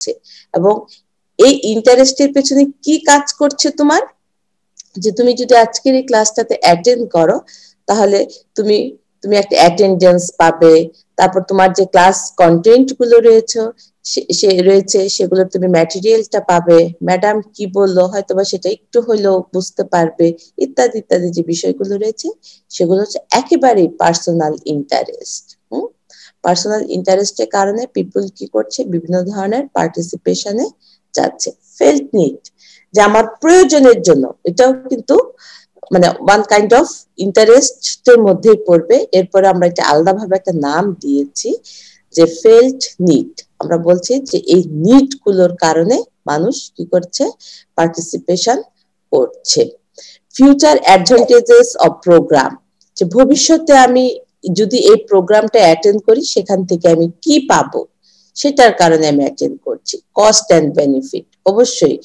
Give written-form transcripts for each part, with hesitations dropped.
লাগছে এবং এই ইন্টারেস্টের পেছনে কি কাজ করছে তোমার, যে তুমি যদি আজকের এই ক্লাসটাতে অ্যাটেন্ড করো তাহলে তুমি তুমি একটা অ্যাটেন্ডেন্স পাবে, তারপর তোমার যে ক্লাস কন্টেন্ট গুলো রয়েছে সেগুলো তুমি ম্যাটেরিয়ালটা পাবে, ম্যাডাম কি বললো হয়তোবা সেটা একটু হলেও বুঝতে পারবে, ইত্যাদি ইত্যাদি যে বিষয়গুলো রয়েছে সেগুলো হচ্ছে একেবারেই পার্সোনাল ইন্টারেস্ট। পার্সোনাল ইন্টারেস্টের কারণে পিপল কি করছে, বিভিন্ন ধরনের পার্টিসিপেশনে যাচ্ছে। ফেল্ট নিড, যে আমার প্রয়োজনের জন্য, এটাও কিন্তু মানে ওয়ান কাইন্ড অফ ইন্টারেস্টের মধ্যেই পড়বে। এরপরে আমরা এটা আলাদাভাবে একটা নাম দিয়েছি যে ফেল্ট নিড। আমরা বলছি যে এই নিড গুলোর কারণে মানুষ কি করছে, পার্টিসিপেশন করছে। ফিউচার অ্যাডভান্টেজেস অফ প্রোগ্রাম, যে ভবিষ্যতে আমি যদি এই প্রোগ্রামটা অ্যাটেন্ড করি সেখান থেকে আমি কি পাবো সেটার কারণে আমি অ্যাটেন্ড করছি। কস্ট অ্যান্ড বেনিফিট, অবশ্যই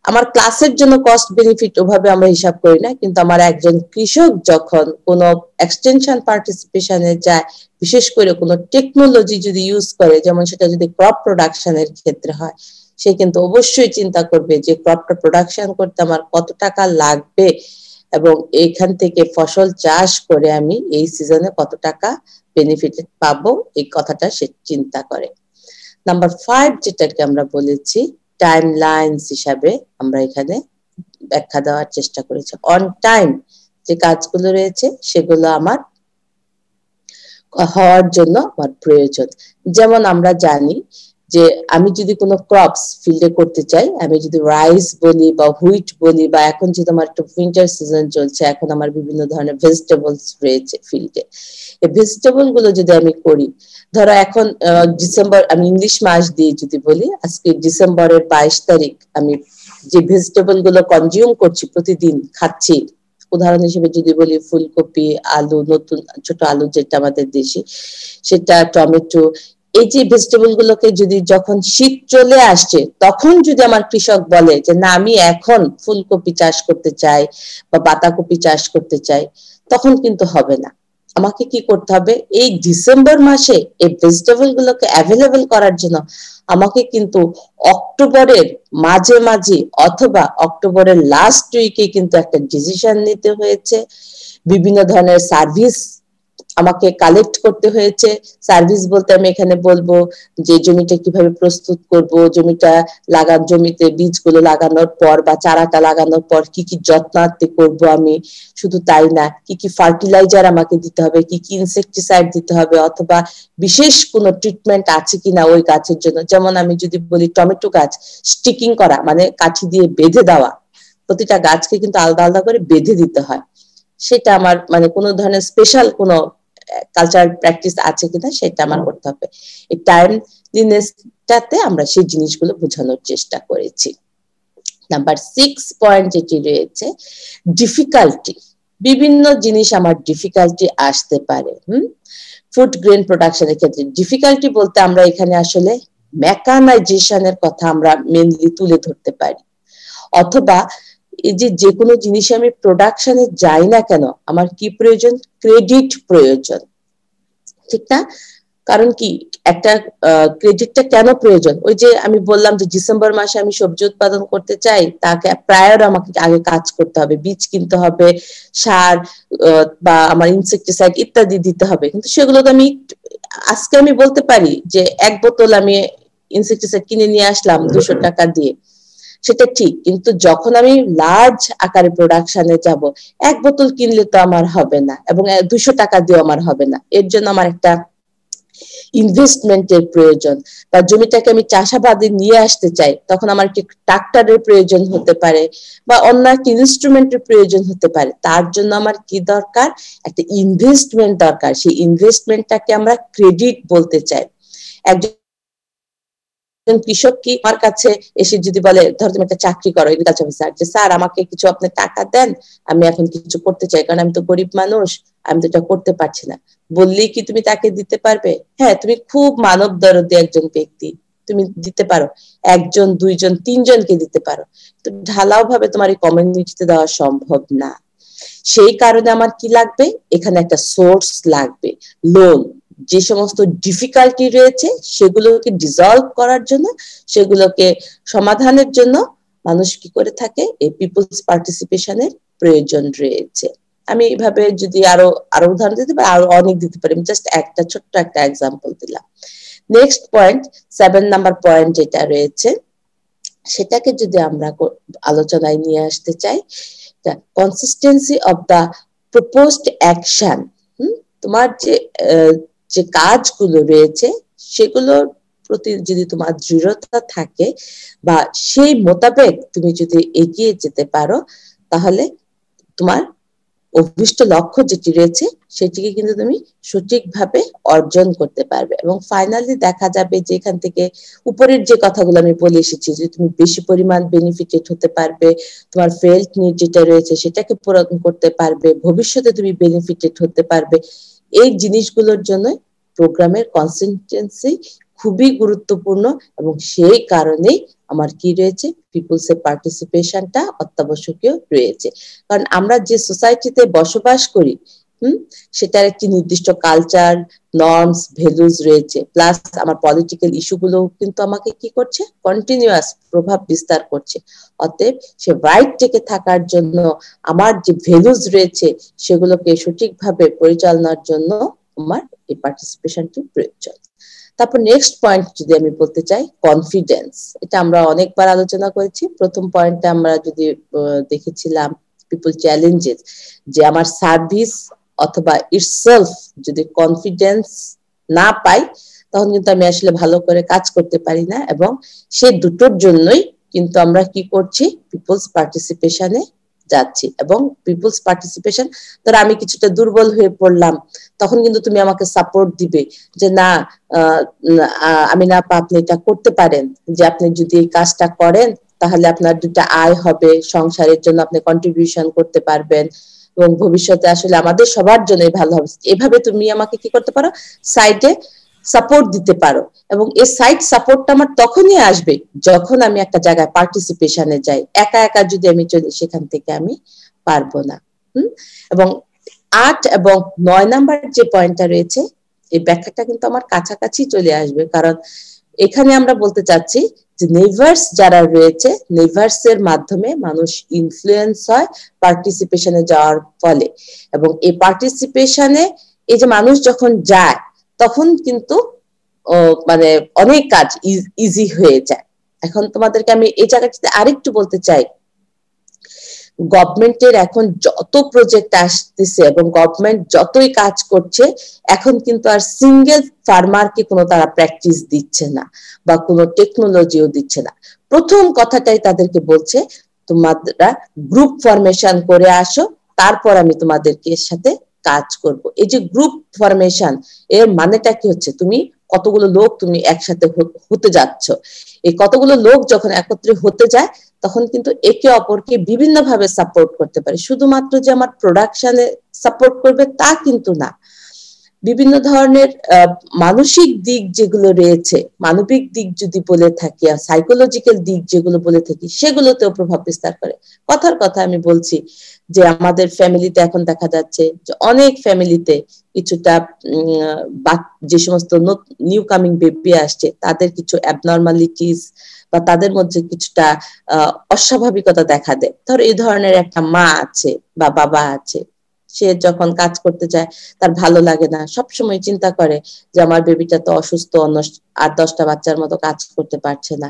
আমার ক্লাসের জন্য কস্ট বেনিফিট ওভাবে আমরা হিসাব করি না, কিন্তু আমার একজন কৃষক যখন কোনো এক্সটেনশন পার্টিসিপেশনে যায়, বিশেষ করে কোনো টেকনোলজি যদি ইউজ করে, যেমন সেটা যদি ক্রপ প্রোডাকশনের ক্ষেত্রে হয়, সে কিন্তু অবশ্যই চিন্তা করবে যে ক্রপটা প্রোডাকশন করতে আমার কত টাকা লাগবে এবং এইখান থেকে ফসল চাষ করে আমি এই সিজনে কত টাকা বেনিফিট পাবো, এই কথাটা সে চিন্তা করে। নাম্বার 5 যেটাকে আমরা বলেছি টাইম লাইনস হিসাবে আমরা এখানে ব্যাখ্যা দেওয়ার চেষ্টা করেছি। অন টাইম যে কাজগুলো রয়েছে সেগুলো আমার হওয়ার জন্য আমার প্রয়োজন। যেমন আমরা জানি যে আমি যদি কোনো ক্রপস ফিল্ডে করতে চাই, আমি যদি রাইস বলি বা হুইট বলি, বা এখন যেহেতু আমার একটা উইন্টার সিজন চলছে, এখন আমার বিভিন্ন ধরনের ভেজিটেবলস রয়েছে ফিল্ডে, এই ভেজিটেবল গুলো যদি আমি করি, ধরো এখন ডিসেম্বর, আমি ইংলিশ মাস দিয়ে যদি বলি, আজকে ডিসেম্বরের 22 তারিখ, আমি যে ভেজিটেবল গুলো কনজিউম করছি, প্রতিদিন খাচ্ছি, উদাহরণ হিসেবে যদি বলি ফুলকপি, আলু, নতুন ছোট আলু যেটা আমাদের দেশি, সেটা টমেটো, এই যে ভেজিটেবল গুলোকে যদি যখন শীত চলে আসছে তখন যদি আমার কৃষক বলে যে না আমি এখন ফুলকপি চাষ করতে চাই বা বাঁধাকপি চাষ করতে চাই, তখন কিন্তু হবে না। আমাকে কি করতে হবে, এই ডিসেম্বর মাসে এই ভেজিটেবল গুলোকে অ্যাভেলেবল করার জন্য আমাকে কিন্তু অক্টোবরের মাঝে অথবা অক্টোবরের লাস্ট উইকে কিন্তু একটা ডিসিশন নিতে হয়েছে। বিভিন্ন ধরনের সার্ভিস আমাকে কালেক্ট করতে হয়েছে। সার্ভিস বলতে আমি এখানে বলবো যে জমিটা কিভাবে প্রস্তুত করব, জমিতে বীজগুলো লাগানোর পর বা চারাটা লাগানোর পর কি কি যত্নার্থে করব আমি, শুধু তাই না, কি কি ফার্টিলাইজার আমাকে দিতে হবে, কি কি ইনসেকটিসাইড দিতে হবে, অথবা বিশেষ কোনো ট্রিটমেন্ট আছে কিনা ওই গাছের জন্য। যেমন আমি যদি বলি টমেটো গাছ স্টিকিং করা, মানে কাঠি দিয়ে বেঁধে দেওয়া, প্রতিটা গাছকে কিন্তু আলাদা আলাদা করে বেঁধে দিতে হয়, সেটা আমার মানে কোনো ধরনের স্পেশাল কোনো কালচারাল প্র্যাকটিস আছে কিনা সেটা আমার করতে হবে। এই টাইমলিনেসটাতে আমরা সেই জিনিসগুলো বোঝানোর চেষ্টা করেছি। নাম্বার 6 পয়েন্ট যেটি রয়েছে ডিফিকাল্টি, বিভিন্ন জিনিস আমার ডিফিকাল্টি আসতে পারে। ফুড গ্রেন প্রোডাকশনের ক্ষেত্রে ডিফিকাল্টি বলতে আমরা এখানে আসলে মেকানাইজেশনের কথা আমরা মেইনলি তুলে ধরতে পারি, অথবা এই যে কোনো জিনিস আমি প্রোডাকশনে যাই না কেন আমার কি প্রয়োজন, ক্রেডিট প্রয়োজন, ঠিক না? কারণ কি একটা ক্রেডিটটা কেন প্রয়োজন, ওই যে আমি বললাম যে ডিসেম্বর মাসে আমি সবজি উৎপাদন করতে চাই, তাকে প্রায়র আমাকে আগে কাজ করতে হবে, বীজ কিনতে হবে, সার বা আমার ইনসেকটিসাইড ইত্যাদি দিতে হবে, কিন্তু সেগুলো তো আমি আজকে আমি বলতে পারি যে এক বোতল আমি ইনসেকটিসাইড কিনে নিয়ে আসলাম 200 টাকা দিয়ে, সেটা ঠিক, কিন্তু যখন আমি লার্জ আকারে প্রোডাকশনে যাব, এক বোতল কিনলে তো আমার হবে না এবং 200 টাকা দিয়ে আমার হবে না। এর জন্য আমার একটা ইনভেস্টমেন্টের প্রয়োজন। বা জমিটাকে আমি চাষাবাদে নিয়ে আসতে চাই, তখন আমার একটি ট্রাক্টরের প্রয়োজন হতে পারে বা অন্য একটা ইনস্ট্রুমেন্টের প্রয়োজন হতে পারে। তার জন্য আমার কি দরকার, একটা ইনভেস্টমেন্ট দরকার। সেই ইনভেস্টমেন্টটাকে আমরা ক্রেডিট বলতে চাই। একজন কৃষক কি আমার কাছে এসে যদি বলে, ধর তুমি একটা চাকরি করো এগ্রিকালচার অফিসার, যে স্যার আমাকে কিছু আপনি টাকা দেন, আমি এখন কিছু করতে চাই, কারণ আমি তো গরিব মানুষ, আমি তো এটা করতে পারছি না, বললেই কি তুমি তাকে দিতে পারবে? হ্যাঁ, তুমি খুব মানব দরদী একজন ব্যক্তি, তুমি দিতে পারো, একজন, দুইজন, তিনজনকে দিতে পারো, তো ঢালাও ভাবে তোমার এই কমিউনিটিতে দেওয়া সম্ভব না। সেই কারণে আমার কি লাগবে, এখানে একটা সোর্স লাগবে, লোন, যে সমস্ত ডিফিকাল্টি রয়েছে সেগুলোকে ডিসলভ করার জন্য, সেগুলোকে সমাধানের জন্য মানুষ কি করে থাকে, এই পিপলস পার্টিসিপেশনের প্রয়োজন রয়েছে। আমি এইভাবে যদি আরো আরো উদাহরণ দিতে পারি, আরো অনেক দিতে পারি, আমি জাস্ট একটা ছোট্ট একটা এক্সাম্পল দিলাম। নেক্সট পয়েন্ট, 7 নাম্বার পয়েন্ট যেটা রয়েছে, সেটাকে যদি আমরা আলোচনায় নিয়ে আসতে চাই, consistency of the proposed action. তোমার যে কাজগুলো রয়েছে সেগুলোর প্রতি যদি তোমার দৃঢ়তা থাকে বা সেই মোতাবেক তুমি যদি এগিয়ে যেতে পারো, তাহলে তোমার অভিষ্ট লক্ষ্য যেটি রয়েছে সেটিকে কিন্তু তুমি সঠিকভাবে অর্জন করতে পারবে। এবং ফাইনালি দেখা যাবে যে এখান থেকে উপরের যে কথাগুলো আমি বলে এসেছি, যে তুমি বেশি পরিমাণ বেনিফিটেড হতে পারবে, তোমার ফেল্ট নিড যেটা রয়েছে সেটাকে পূরণ করতে পারবে, ভবিষ্যতে তুমি বেনিফিটেড হতে পারবে। এই জিনিসগুলোর জন্য প্রোগ্রামের কনসিস্টেন্সি খুবই গুরুত্বপূর্ণ, এবং সেই কারণেই আমার কি রয়েছে, পিপলস এর পার্টিসিপেশনটা অত্যাবশ্যকীয় রয়েছে। কারণ আমরা যে সোসাইটিতে বসবাস করি, সেটার একটি নির্দিষ্ট কালচার, নর্মস, ভ্যালুজ রয়েছে, প্লাস আমার পলিটিক্যাল ইস্যুগুলো কিন্তু আমাকে কি করছে, কন্টিনিউয়াস প্রভাব বিস্তার করছে। অতএব সে রাইট থেকে থাকার জন্য আমার যে ভ্যালুজ রয়েছে সেগুলোকে সঠিকভাবে পরিচালনার জন্য আমার এই পার্টিসিপেশনটি প্রয়োজন। তারপর নেক্সট পয়েন্ট যদি আমি বলতে চাই, কনফিডেন্স। এটা আমরা অনেকবার আলোচনা করেছি। প্রথম পয়েন্টে আমরা যদি দেখেছিলাম পিপল চ্যালেঞ্জেস, যে আমার সার্ভিস অথবা ইটসেলফ যদি কনফিডেন্স না পাই, তখন কিন্তু আমি আসলে ভালো করে কাজ করতে পারি না, এবং সেই দুটোর জন্যই কিন্তু আমরা কি করছি, পিপলস পার্টিসিপেশনে যাচ্ছি। এবং পিপলস পার্টিসিপেশন, ধর আমি কিছুটা দুর্বল হয়ে পড়লাম, তখন কিন্তু তুমি আমাকে সাপোর্ট দিবে যে না, আমি না, আপনি এটা করতে পারেন, যে আপনি যদি এই কাজটা করেন তাহলে আপনার দুটা আয় হবে, সংসারের জন্য আপনি কন্ট্রিবিউশন করতে পারবেন, এবং ভবিষ্যতে আসলে আমাদের সবার জন্যই ভালো হবে। এভাবে তুমি আমাকে কি করতে পারো, সাইডে সাপোর্ট দিতে পারো। এবং এই সাইড সাপোর্টটা আমার তখনই আসবে যখন আমি একটা জায়গায় পার্টিসিপেশনে যাই। একা একা যদি আমি চলি, সেখান থেকে আমি পারবো না। এবং 8 এবং 9 নাম্বার যে পয়েন্টটা রয়েছে, এই ব্যাখ্যাটা কিন্তু আমার কাছাকাছি চলে আসবে, কারণ এখানে আমরা বলতে চাচ্ছি যে নেভার্স যারা রয়েছে, নেভার্স এর মাধ্যমে মানুষ ইনফ্লুয়েন্স হয় পার্টিসিপেশনে যাওয়ার ফলে। এবং এই পার্টিসিপেশনে এই যে মানুষ যখন যায়, তখন কিন্তু মানে অনেক কাজ ইজি হয়ে যায়। এখন তোমাদেরকে আমি এই জায়গাটাতে আরেকটু বলতে চাই, গভর্নমেন্টের এখন যত প্রজেক্ট আসতেছে এবং গভর্নমেন্ট যতই কাজ করছে, এখন কিন্তু আর সিঙ্গেল ফার্মারকে কোনো তারা প্র্যাকটিস দিচ্ছে না বা কোনো টেকনোলজিও দিচ্ছে না। প্রথম কথাটাই তাদেরকে বলছে, তোমরা গ্রুপ ফরমেশন করে আসো, তারপর আমি তোমাদেরকে সাথে কাজ করব। এই যে গ্রুপ ফরমেশন, এর মানেটা কি হচ্ছে, তুমি কতগুলো লোক তুমি একসাথে হতে যাচ্ছ। এই কতগুলো লোক যখন একত্রে হতে যায়, তখন কিন্তু একে অপরকে বিভিন্ন ভাবে সাপোর্ট করতে পারে। শুধুমাত্র যে আমার প্রোডাকশনে সাপোর্ট করবে তা কিন্তু না, বিভিন্ন ধরনের মানসিক দিক যেগুলো রয়েছে, মানবিক দিক যদি বলে থাকি, আর সাইকোলজিক্যাল দিক যেগুলো বলে থাকি, সেগুলোতেও প্রভাব বিস্তার করে। কথার কথা আমি বলছি যে আমাদের ফ্যামিলিতে এখন দেখা যাচ্ছে যে অনেক ফ্যামিলিতে কিছুটা যে সমস্ত নিউ কামিং বেবি আসছে, তাদের কিছু অ্যাবনর্মালিটিস বা তাদের মধ্যে কিছুটা অস্বাভাবিকতা দেখা দেয়। ধর এই ধরনের একটা মা আছে বা বাবা আছে, সে যখন কাজ করতে যায় তার ভালো লাগে না, সবসময় চিন্তা করে যে আমার বেবিটা তো অসুস্থ, অন্য 8-10টা বাচ্চার মতো কাজ করতে পারছে না।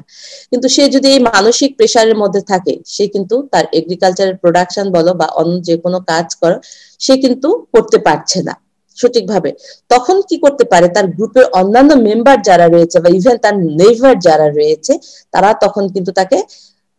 কিন্তু সে যদি এই মানসিক প্রেসারের মধ্যে থাকে, সে কিন্তু তার এগ্রিকালচারের প্রোডাকশন বলো বা অন্য যে কোনো কাজ করো, সে কিন্তু করতে পারছে না সঠিকভাবে। তখন কি করতে পারে, তার গ্রুপের অন্যান্য মেম্বার যারা রয়েছে বা ইভেন তার নেইবার যারা রয়েছে, তারা তখন কিন্তু তাকে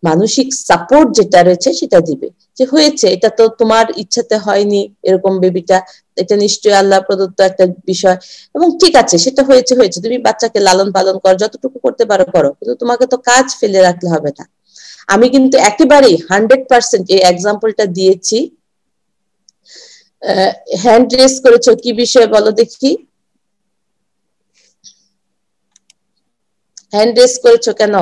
মানসিক সাপোর্ট যেটা রয়েছে সেটা দিবে, যে হয়েছে, এটা তো তোমার ইচ্ছাতে হয়নি এরকম বেবিটা, এটা নিশ্চয়ই আল্লাহ প্রদত্ত একটা বিষয়, এবং ঠিক আছে সেটা হয়েছে হয়েছে, তুমি বাচ্চাকে লালন পালন করো, যতটুকু করতে পারো করো, কিন্তু তোমাকে তো কাজ ফেলে রাখলে হবে না। আমি কিন্তু একেবারেই 100% এই এক্সাম্পলটা দিয়েছি। হ্যান্ড রেজ করেছো, কি বিষয় বলো দেখি, হ্যান্ড রেজ করেছো কেন?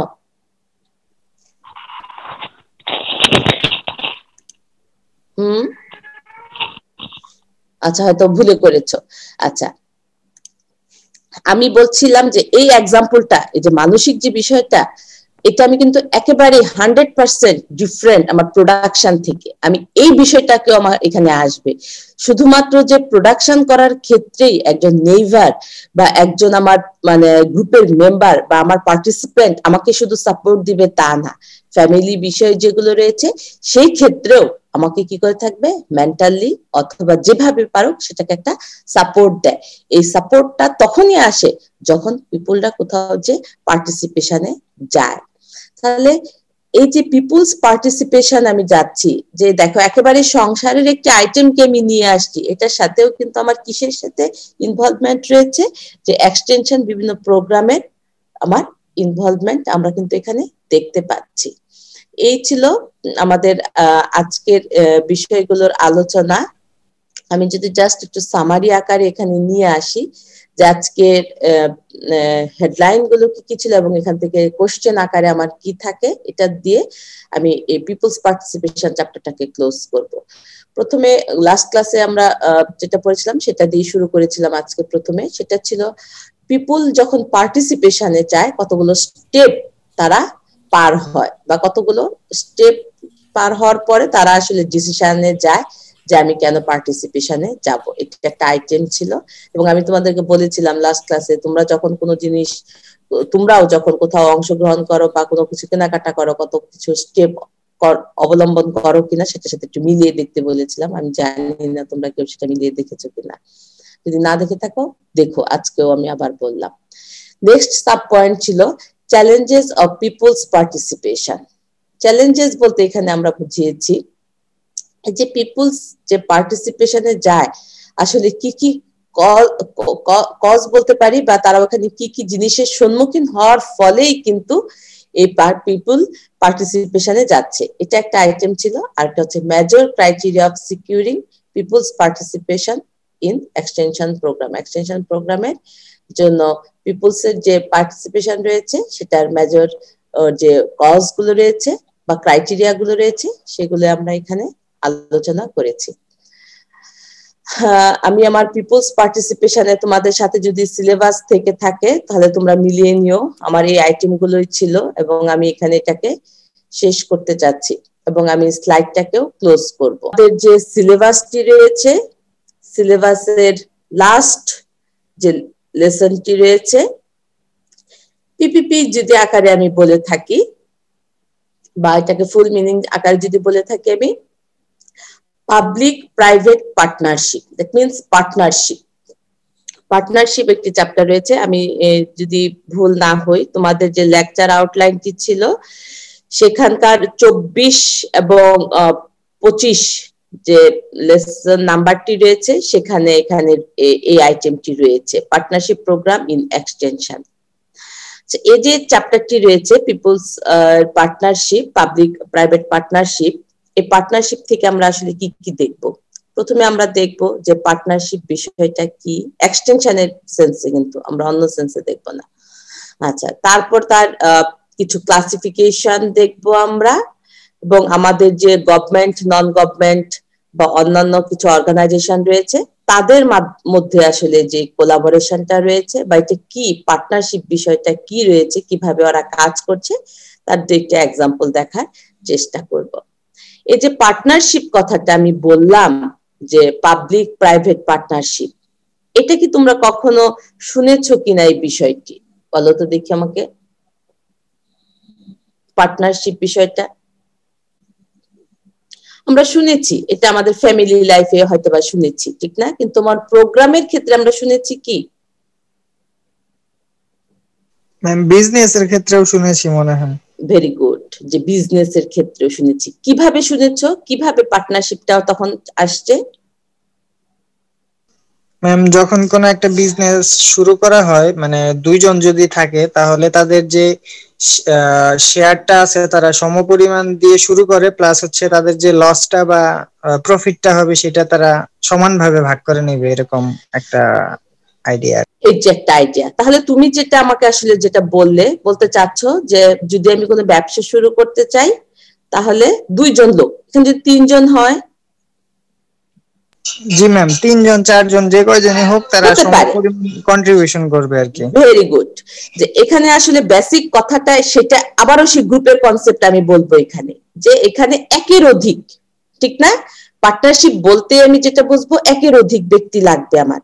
আচ্ছা, হয়তো ভুলে করেছো। আচ্ছা, আমি বলছিলাম যে এই এক্সাম্পলটা, এই যে মানসিক যে বিষয়টা, এটা আমি কিন্তু একেবারে 100% ডিফারেন্ট আমার প্রোডাকশন থেকে। আমি এই বিষয়টাকেও আমার এখানে আসবে। শুধুমাত্র যে প্রোডাকশন করার ক্ষেত্রেই একজন নেইভার বা একজন আমার মানে গ্রুপের মেম্বার বা আমার পার্টিসিপেন্ট আমাকে শুধু সাপোর্ট দিবে তা না, ফ্যামিলি বিষয় যেগুলো রয়েছে সেই ক্ষেত্রেও আমাকে কি করে থাকবে, মেন্টালি অথবা যেভাবে পারুক সেটাকে একটা সাপোর্ট দেয়। এই সাপোর্টটা তখনই আসে যখন পিপুলরা কোথাও যে পার্টিসিপেশনে যায়। তাহলে এই যে পিপুলস পার্টিসিপেশন আমি যাচ্ছি, যে দেখো একেবারে সংসারের একটি আইটেমকে আমি নিয়ে আসছি, এটার সাথেও কিন্তু আমার কিসের সাথে ইনভলভমেন্ট রয়েছে, যে এক্সটেনশন বিভিন্ন প্রোগ্রামের আমার ইনভলভমেন্ট আমরা কিন্তু এখানে দেখতে পাচ্ছি। এই ছিল আমাদের আজকের বিষয়গুলোর আলোচনা। আমি যদি জাস্ট একটু সামারি আকারে এখানে নিয়ে আসি যে আজকের হেডলাইন গুলো কি কি ছিল এবং এখান থেকে কোশ্চেন আকারে আমার কি থাকে, এটা দিয়ে আমি এই পিপলস পার্টিসিপেশন চ্যাপ্টারটাকে ক্লোজ করব। প্রথমে লাস্ট ক্লাসে আমরা যেটা পড়েছিলাম সেটা দিয়ে শুরু করেছিলাম আজকে। প্রথমে সেটা ছিল পিপুল যখন পার্টিসিপেশনে যায় কতগুলো স্টেপ তারা পার হয়, বা কতগুলো স্টেপ পার হওয়ার পরে তারা আসলে ডিসিশনে যায় যে আমি কেন পার্টিসিপেশনে যাব। এটা একটা আইটেম ছিল। এবং আমি তোমাদেরকে বলেছিলাম লাস্ট ক্লাসে, তোমরা যখন কোনো জিনিস, তোমরাও যখন কোথাও অংশগ্রহণ করো বা কোনো কিছু কেনাকাটা করো, কত কিছু স্টেপ অবলম্বন করো কিনা সেটার সাথে একটু মিলিয়ে দেখতে বলেছিলাম। আমি জানি না তোমরা কেউ সেটা মিলিয়ে দেখেছো কিনা, যদি না দেখে থাকো দেখো, আজকেও আমি আবার বললাম। নেক্সট সাব পয়েন্ট ছিল challenges of people's participation. Challenges বলতে এখানে আমরা বুঝিয়েছি যে পিপলস যে পার্টিসিপেশনে যায় আসলে কি কি কজ বলতে পারি, বা তারা ওখানে কি কি জিনিসের সম্মুখীন হওয়ার ফলেই কিন্তু এই পিপল পার্টিসিপেশনে যাচ্ছে, এটা একটা আইটেম ছিল। আর একটা হচ্ছে major criteria of securing people's participation in extension programme. Extension প্রোগ্রামের জন্য পিপলস এর যে পার্টিসিপেশন রয়েছে সেটার মেজর যে কজ গুলো রয়েছে বা ক্রাইটেরিয়া গুলো রয়েছে সেগুলো আমরা এখানে আলোচনা করেছি। আমি আমার পিপলস পার্টিসিপেশনে তোমাদের সাথে যদি সিলেবাস থেকে থাকে তাহলে তোমরা মিলিয়ে নিও, আমার এই আইটেম গুলোই ছিল এবং আমি এখানে এটাকে শেষ করতে যাচ্ছি এবং আমি স্লাইডটাকেও ক্লোজ করব। আমাদের যে সিলেবাসটি রয়েছে, সিলেবাসের লাস্ট যে লেসনটি রয়েছে, পিপিপি যদি আকারে আমি বলে থাকি বা এটাকে ফুল মিনিং আকারে যদি বলে থাকি আমি, public private partnership, that means partnership. Partnership একটি চ্যাপ্টার রয়েছে। আমি যদি ভুল না হই তোমাদের যে লেকচার আউটলাইনটি ছিল সেখানকার 24 এবং 25 যে লেসন নাম্বারটি রয়েছে সেখানে এখানে এই আইটেমটি রয়েছে, পার্টনারশিপ প্রোগ্রাম ইন এক্সটেনশন। এই যে চ্যাপ্টারটি রয়েছে people's partnership, public private partnership, এই পার্টনারশিপ থেকে আমরা আসলে কি কি দেখব। প্রথমে আমরা দেখব যে পার্টনারশিপ বিষয়টা কি, এক্সটেনশনের সেন্সে, কিন্তু আমরা অন্য সেন্সে দেখব না। আচ্ছা, তারপর তার কিছু ক্লাসিফিকেশন দেখব আমরা, এবং আমাদের যে গভর্নমেন্ট, নন গভর্নমেন্ট বা অন্যান্য কিছু অর্গানাইজেশন রয়েছে তাদের মধ্যে আসলে যে কোলাবোরেশনটা রয়েছে বা এটা কি পার্টনারশিপ বিষয়টা কি রয়েছে, কিভাবে ওরা কাজ করছে তার দুইটা এক্সাম্পল দেখার চেষ্টা করব। এই যে পার্টনারশিপ কথাটা আমি বললাম যে পাবলিক প্রাইভেট পার্টনারশিপ, এটা কি তোমরা কখনো শুনেছো কিনা এই বিষয়টি, বলো তো দেখি আমাকে। পার্টনারশিপ বিষয়টা আমরা শুনেছি, এটা আমাদের ফ্যামিলি লাইফে হয়তো বা শুনেছি, ঠিক না? কিন্তু তোমার প্রোগ্রামের ক্ষেত্রে আমরা শুনেছি কি? ম্যাম বিজনেসের ক্ষেত্রেও শুনেছি মনে হয়। ভেরি গুড, যে বিজনেসের ক্ষেত্রেও শুনেছি। কিভাবে শুনেছো, কিভাবে পার্টনারশিপটাও তখন আসছে? ম্যাম যখন কোন একটা বিজনেস শুরু করা হয়, মানে দুইজন যদি থাকে তাহলে তাদের যে শেয়ারটা আছে তারা সমপরিমাণ দিয়ে শুরু করে, প্লাস হচ্ছে তাদের যে লসটা বা প্রফিটটা হবে সেটা তারা সমানভাবে ভাগ করে নেবে, এরকম একটা আইডিয়া। এই যে একটা আইডিয়া। তাহলে তুমি যেটা আমাকে আসলে যেটা বলতে চাচ্ছ যে যদি আমি কোনো ব্যবসা শুরু করতে চাই তাহলে দুইজন লোক, এখানে যদি তিনজন হয় জি ম্যাম, 3 জন 4 জন যে কয়জনই হোক তারা হতে পারে। সমপরিমাণ কন্ট্রিবিউশন করবে আর কি। Very good. যে এখানে আসলে বেসিক কথাটা সেটা আবারও সেই গ্রুপের কনসেপ্ট আমি বলবো এখানে, যে এখানে একের অধিক, ঠিক না? পার্টনারশিপ বলতে আমি যেটা বুঝবো একের অধিক ব্যক্তি লাগবে আমার,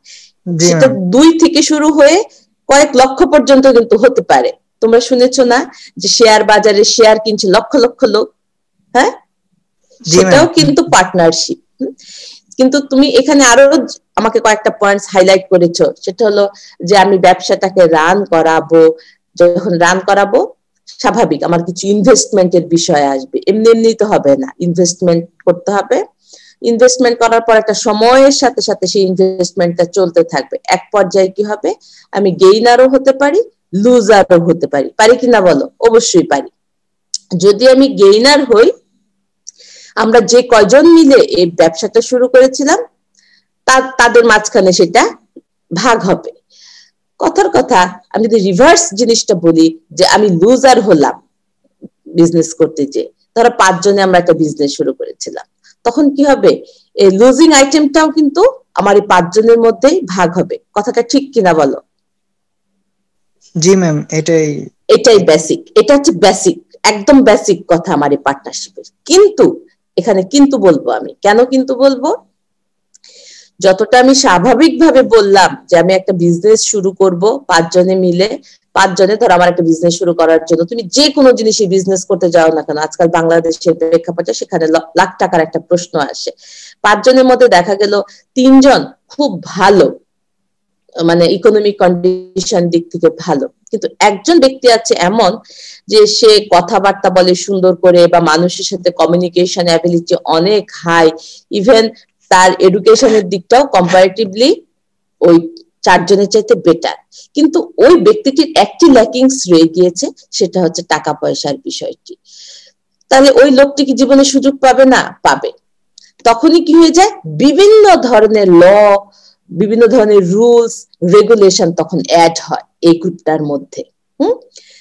জি সেটা ম্যাম। 2 থেকে শুরু হয়ে কয়েক লক্ষ পর্যন্ত কিন্তু হতে পারে। তোমরা শুনেছো না যে শেয়ার বাজারে শেয়ার কিনছে লক্ষ লক্ষ লোক? হ্যাঁ, জি ম্যাম। সেটাও কিন্তু পার্টনারশিপ। কিন্তু তুমি এখানে আরো আমাকে কয়েকটা পয়েন্টস হাইলাইট করেছো, সেটা হলো যে আমি ব্যবসাটাকে রান করাবো, যখন রান করাবো স্বাভাবিক আমার কিছু ইনভেস্টমেন্টের বিষয় আসবে, এমনি এমনি তো হবে না, ইনভেস্টমেন্ট করতে হবে। ইনভেস্টমেন্ট করার পর একটা সময়ের সাথে সাথে সেই ইনভেস্টমেন্টটা চলতে থাকবে, এক পর্যায়ে কি হবে, আমি গেইনারও হতে পারি, লুজারও হতে পারি। পারি কিনা বলো? অবশ্যই পারি। যদি আমি গেইনার হই, আমরা যে কয়জন মিলে এই ব্যবসাটা শুরু করেছিলাম তাদের মাঝখানে সেটা ভাগ হবে। কথার কথা, আমি যদি রিভার্স জিনিসটা বলি, যে আমি লুজার হলাম বিজনেস করতে, যে ধরো 5 জনে আমরা একটা বিজনেস শুরু করেছিলাম, তখন কি হবে, এই লুজিং আইটেমটাও কিন্তু আমার এই 5 জনের মধ্যেই ভাগ হবে। কথাটা ঠিক কিনা বলো? জি ম্যাম, এটাই বেসিক, এটা হচ্ছে বেসিক, একদম বেসিক কথা আমার এই পার্টনারশিপের। কিন্তু এখানে কিন্তু বলবো, আমি কেন কিন্তু বলবো, যতটা আমি স্বাভাবিকভাবে বললাম যে আমি একটা বিজনেস শুরু করব 5 জনে মিলে, 5 জনে ধর আমার একটা বিজনেস শুরু করার জন্য, তুমি যে কোনো জিনিসই বিজনেস করতে যাও না কেন, আজকাল বাংলাদেশের প্রেক্ষাপটে সেখানে লাখ টাকার একটা প্রশ্ন আসে। 5 জনের মধ্যে দেখা গেল 3 জন খুব ভালো, মানে ইকোনমিক কন্ডিশন দিক থেকে ভালো, কিন্তু একজন ব্যক্তি আছে এমন যে সে কথাবার্তা বলে সুন্দর করে, বা মানুষের সাথে কমিউনিকেশন অ্যাবিলিটি অনেক হাই, ইভেন তার এডুকেশনের দিকটাও কম্পারেটিভলি ওই 4 জনের চাইতে বেটার, কিন্তু ওই ব্যক্তিটির একটি ল্যাকিংস রয়ে গিয়েছে, সেটা হচ্ছে টাকা পয়সার বিষয়টি। তাহলে ওই লোকটি কি জীবনে সুযোগ পাবে না? পাবে। তখনই কি হয়ে যায়, বিভিন্ন ধরনের ল, বিভিন্ন ধরনের রুলস রেগুলেশন তখন অ্যাড হয় এই গ্রুপটার মধ্যে।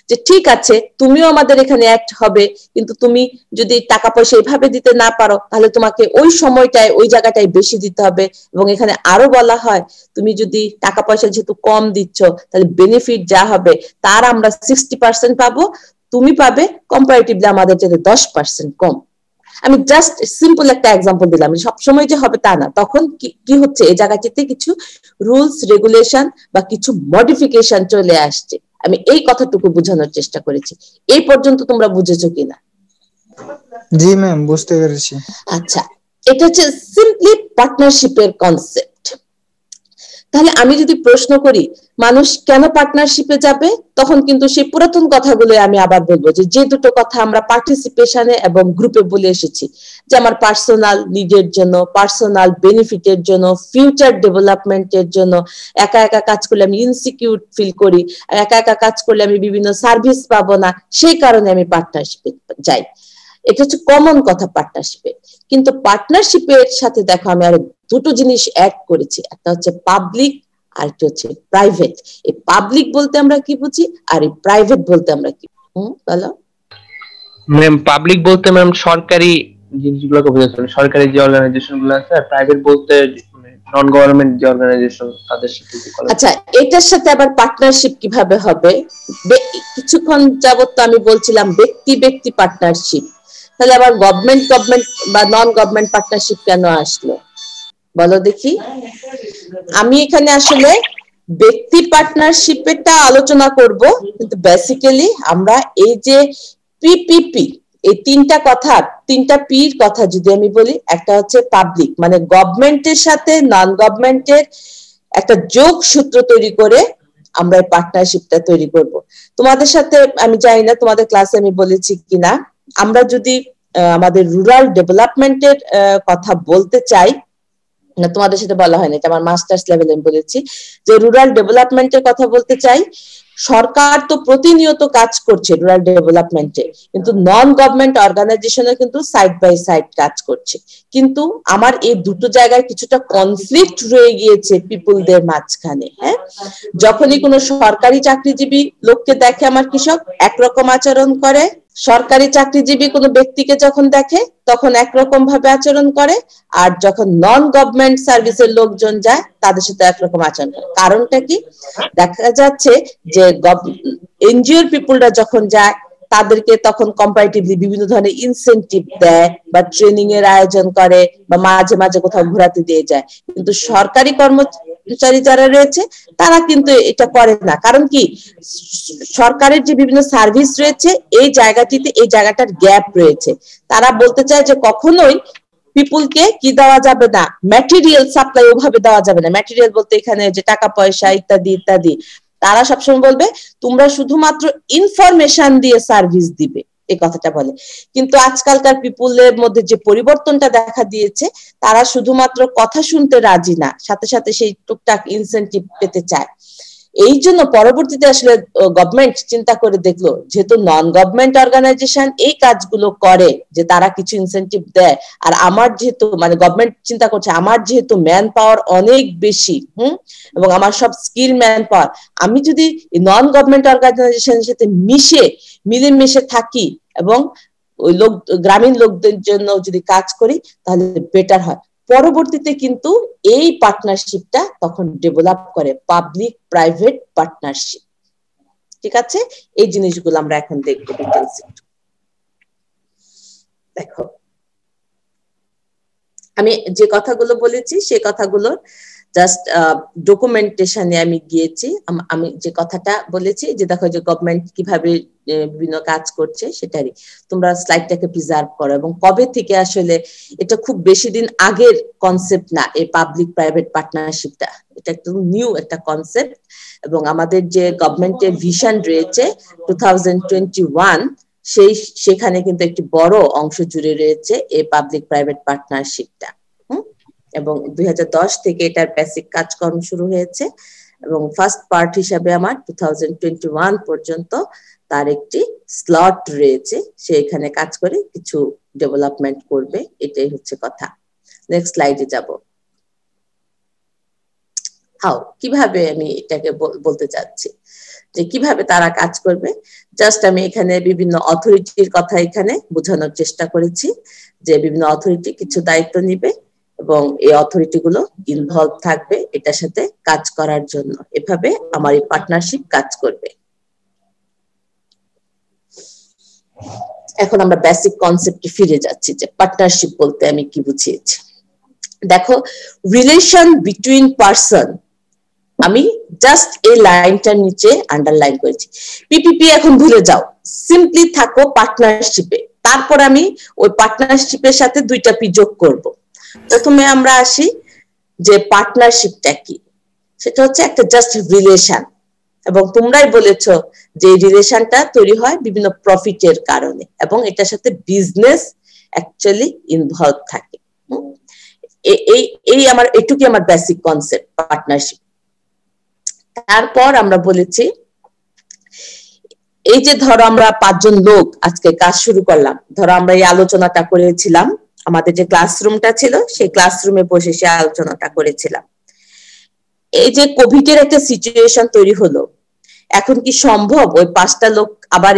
যে ঠিক আছে, তুমিও আমাদের এখানে অ্যাড হবে, কিন্তু তুমি যদি টাকা পয়সা এভাবে দিতে না পারো, তাহলে তোমাকে ওই সময়টায় ওই জায়গাটায় বেশি দিতে হবে। এবং এখানে আরো বলা হয়, তুমি যদি টাকা পয়সা যেহেতু কম দিচ্ছ, তাহলে বেনিফিট যা হবে তার আমরা 60% পাবো, তুমি পাবে কম্পারেটিভলি আমাদের চেয়ে 10% কম। আমি জাস্ট সিম্পল একটা এক্সাম্পল দিলাম, সবসময় যে হবে তা না। তখন কি হচ্ছে, এই জায়গাটিতে কিছু রুলস রেগুলেশন বা কিছু মডিফিকেশন চলে আসছে। আমি এই কথাটুকু বোঝানোর চেষ্টা করেছি। এই পর্যন্ত তোমরা বুঝেছো কিনা? জি ম্যাম, বুঝতে পেরেছি। আচ্ছা, এটা হচ্ছে সিম্পলি পার্টনারশিপের কনসেপ্ট। তাহলে আমি যদি প্রশ্ন করি মানুষ কেন পার্টনারশিপে যাবে, তখন কিন্তু সেই পুরাতন কথাগুলো আমি আবার বলবো, যে দুটো কথা আমরা পার্টিসিপেশনে এবং গ্রুপে বলে এসেছি, যে আমার পার্সোনাল নিডের জন্য, পার্সোনাল বেনিফিটের জন্য, ফিউচার ডেভেলপমেন্টের জন্য। একা একা কাজ করলে আমি ইনসিকিউর ফিল করি, একা একা কাজ করলে আমি বিভিন্ন সার্ভিস পাবো না, সেই কারণে আমি পার্টনারশিপে যাই। এটা হচ্ছে কমন কথা পার্টনারশিপে। কিন্তু পার্টনারশিপের সাথে দেখো আমি আরো দুটো জিনিস অ্যাড করেছি, একটা হচ্ছে পাবলিক আর একটা হচ্ছে প্রাইভেট। এই পাবলিক বলতে আমরা কি বুঝি, আর এই প্রাইভেট বলতে আমরা কি বলো? ম্যাম পাবলিক বলতে ম্যাম সরকারি জিনিসগুলোকে বোঝাচ্ছেন, সরকারি যে অর্গানাইজেশন গুলো আছে, আর প্রাইভেট বলতে নন গভর্নমেন্ট যে অর্গানাইজেশন তাদের সাথে। আচ্ছা, এটার সাথে আবার পার্টনারশিপ কিভাবে হবে? কিছুক্ষণ যাবত তো আমি বলছিলাম ব্যক্তি ব্যক্তি পার্টনারশিপ, তাহলে আবার গভর্নমেন্ট গভর্নমেন্ট বা নন গভর্নমেন্ট পার্টনারশিপ কেন আসলো বলো দেখি? আমি এখানে আসলে ব্যক্তি পার্টনারশিপেরটা আলোচনা করব, কিন্তু বেসিক্যালি আমরা এই যে পিপিপি, এই তিনটা কথা, তিনটা পির কথা যদি আমি বলি, একটা হচ্ছে পাবলিক, মানে গভর্নমেন্টের সাথে নন গভর্নমেন্টের একটা যোগ সূত্র তৈরি করে আমরা এই পার্টনারশিপটা তৈরি করব। তোমাদের সাথে আমি জানি না তোমাদের ক্লাসে আমি বলেছি কিনা, আমরা যদি আমাদের রুরাল ডেভেলপমেন্টের কথা বলতে চাই, না তোমাদের সাথে বলা হয়নি, এটা আমার মাস্টার্স লেভেলে আমি বলেছি, যে রুরাল ডেভেলপমেন্টের কথা বলতে চাই, সরকার তো প্রতিনিয়ত কাজ করছে রুরাল ডেভেলপমেন্টে, কিন্তু নন গভর্নমেন্ট অর্গানাইজেশনও কিন্তু সাইড বাই সাইড কাজ করছে। কিন্তু আমার এই দুটো জায়গায় কিছুটা কনফ্লিক্ট রয়ে গিয়েছে পিপলদের মাঝখানে। হ্যাঁ, যখনই কোনো সরকারি চাকরিজীবী লোককে দেখে আমার কৃষক একরকম আচরণ করে, সরকারি চাকরিজীবী কোনো ব্যক্তিকে যখন দেখে তখন একরকম ভাবে আচরণ করে, আর যখন নন গভর্নমেন্ট সার্ভিসের লোকজন যায় তাদের সাথে একরকম আচরণ করে। কারণটা কি? দেখা যাচ্ছে যে এনজিওর পিপুলরা যখন যায় তাদেরকে তখন কম্পারেটিভলি বিভিন্ন ধরনের ইনসেনটিভ দেয় বা ট্রেনিং এর আয়োজন করে বা মাঝে মাঝে কোথাও ঘোরাতে দিয়ে যায়, কিন্তু সরকারি কর্মচারী যারা রয়েছে তারা কিন্তু এটা করে না। কারণ কি? সরকারের যে বিভিন্ন সার্ভিস রয়েছে এই জায়গাটিতে এই জায়গাটার গ্যাপ রয়েছে। তারা বলতে চায় যে কখনোই পিপুলকে কি দেওয়া যাবে না, ম্যাটেরিয়াল সাপ্লাই ওভাবে দেওয়া যাবে না। ম্যাটেরিয়াল বলতে এখানে যে টাকা পয়সা ইত্যাদি ইত্যাদি। তারা সবসময় বলবে তোমরা শুধুমাত্র ইনফরমেশন দিয়ে সার্ভিস দিবে, এই কথাটা বলে। কিন্তু আজকালকার পিপুলের মধ্যে যে পরিবর্তনটা দেখা দিয়েছে, তারা শুধুমাত্র কথা শুনতে রাজি না, সাথে সাথে সেই টুকটাক ইনসেনটিভ পেতে চায়। এই জন্য পরবর্তীতে আসলে গভর্নমেন্ট চিন্তা করে দেখলো যেহেতু নন গভর্নমেন্ট অর্গানাইজেশন এই কাজগুলো করে যে তারা কিছু ইনসেনটিভ দেয়, আর আমার যেহেতু মানে গভর্নমেন্ট চিন্তা করছে আমার যেহেতু ম্যান পাওয়ার অনেক বেশি এবং আমার সব স্কিল ম্যান পাওয়ার, আমি যদি নন গভর্নমেন্ট অর্গানাইজেশনের সাথে মিলেমিশে থাকি এবং ওই লোক গ্রামীণ লোকদের জন্য যদি কাজ করি তাহলে বেটার হয়। পরবর্তীতে কিন্তু এই পার্টনারশিপটা তখন ডেভেলপ করে পাবলিক প্রাইভেট পার্টনারশিপ। ঠিক আছে, এই জিনিসগুলো আমরা এখন দেখবো ডিটেইলস। দেখো আমি যে কথাগুলো বলেছি সেই কথাগুলো জাস্ট ডকুমেন্টেশনে আমি গিয়েছি। আমি যে কথাটা বলেছি যে দেখো যে গভর্নমেন্ট কিভাবে বিভিন্ন কাজ করছে সেটারই তোমরা স্লাইডটাকে প্রিজার্ভ করো। এবং কবে থেকে আসলে এটা খুব বেশি দিন আগের কনসেপ্ট না, এই পাবলিক প্রাইভেট পার্টনারশিপটা এটা একদম নিউ একটা কনসেপ্ট। এবং আমাদের যে গভর্নমেন্টের ভিশন রয়েছে 2021 সেখানে কিন্তু একটি বড় অংশ জুড়ে রয়েছে এই পাবলিক প্রাইভেট পার্টনারশিপটা। এবং 2010 থেকে এটার বেসিক কাজকর্ম শুরু হয়েছে এবং ফার্স্ট পার্ট হিসাবে আমার 2021 পর্যন্ত তার একটি স্লট রয়েছে, সে এখানে কাজ করে কিছু ডেভেলপমেন্ট করবে, এটাই হচ্ছে কথা। নেক্সট স্লাইডে যাব। কিভাবে আমি এটাকে বলতে চাচ্ছি যে কিভাবে তারা কাজ করবে। জাস্ট আমি এখানে বিভিন্ন অথরিটির কথা এখানে বোঝানোর চেষ্টা করেছি যে বিভিন্ন অথরিটি কিছু দায়িত্ব নিবে এবং এই অথরিটি গুলো ইনভলভ থাকবে এটার সাথে কাজ করার জন্য। এভাবে আমার এই পার্টনারশিপ কাজ করবে। এখন আমরা বেসিক কনসেপ্টে ফিরে যাচ্ছি যে পার্টনারশিপ বলতে আমি কি বুঝিয়েছি। দেখো, রিলেশন বিটুইন পারসন, আমি জাস্ট এই লাইনটার নিচে আন্ডারলাইন করেছি। পিপিপি এখন ভুলে যাও, সিম্পলি থাকো পার্টনারশিপে। তারপর আমি ওই পার্টনারশিপের সাথে দুইটা পি যোগ করব। প্রথমে আমরা আসি যে পার্টনারশিপটা কি, সেটা হচ্ছে একটা জাস্ট রিলেশন। এবং তোমরাই বলেছো যে রিলেশনটা তৈরি হয় বিভিন্ন প্রফিটের কারণে এবং এটার সাথে বিজনেস অ্যাকচুয়ালি ইনভলভ থাকে। এই আমার এটুকুই আমার বেসিক কনসেপ্ট পার্টনারশিপ। তারপর আমরা বলেছি এই যে ধরো আমরা 5 জন লোক আজকে কাজ শুরু করলাম, ধরো আমরা এই আলোচনাটা করেছিলাম, আমাদের যে ক্লাসরুমটা ছিল সেই ক্লাসরুমে বসে সে আলোচনাটা করেছিলাম। এই যে কোভিড এর একটা সিচুয়েশন তৈরি হলো, এখন কি সম্ভব ওই 5টা লোক আবার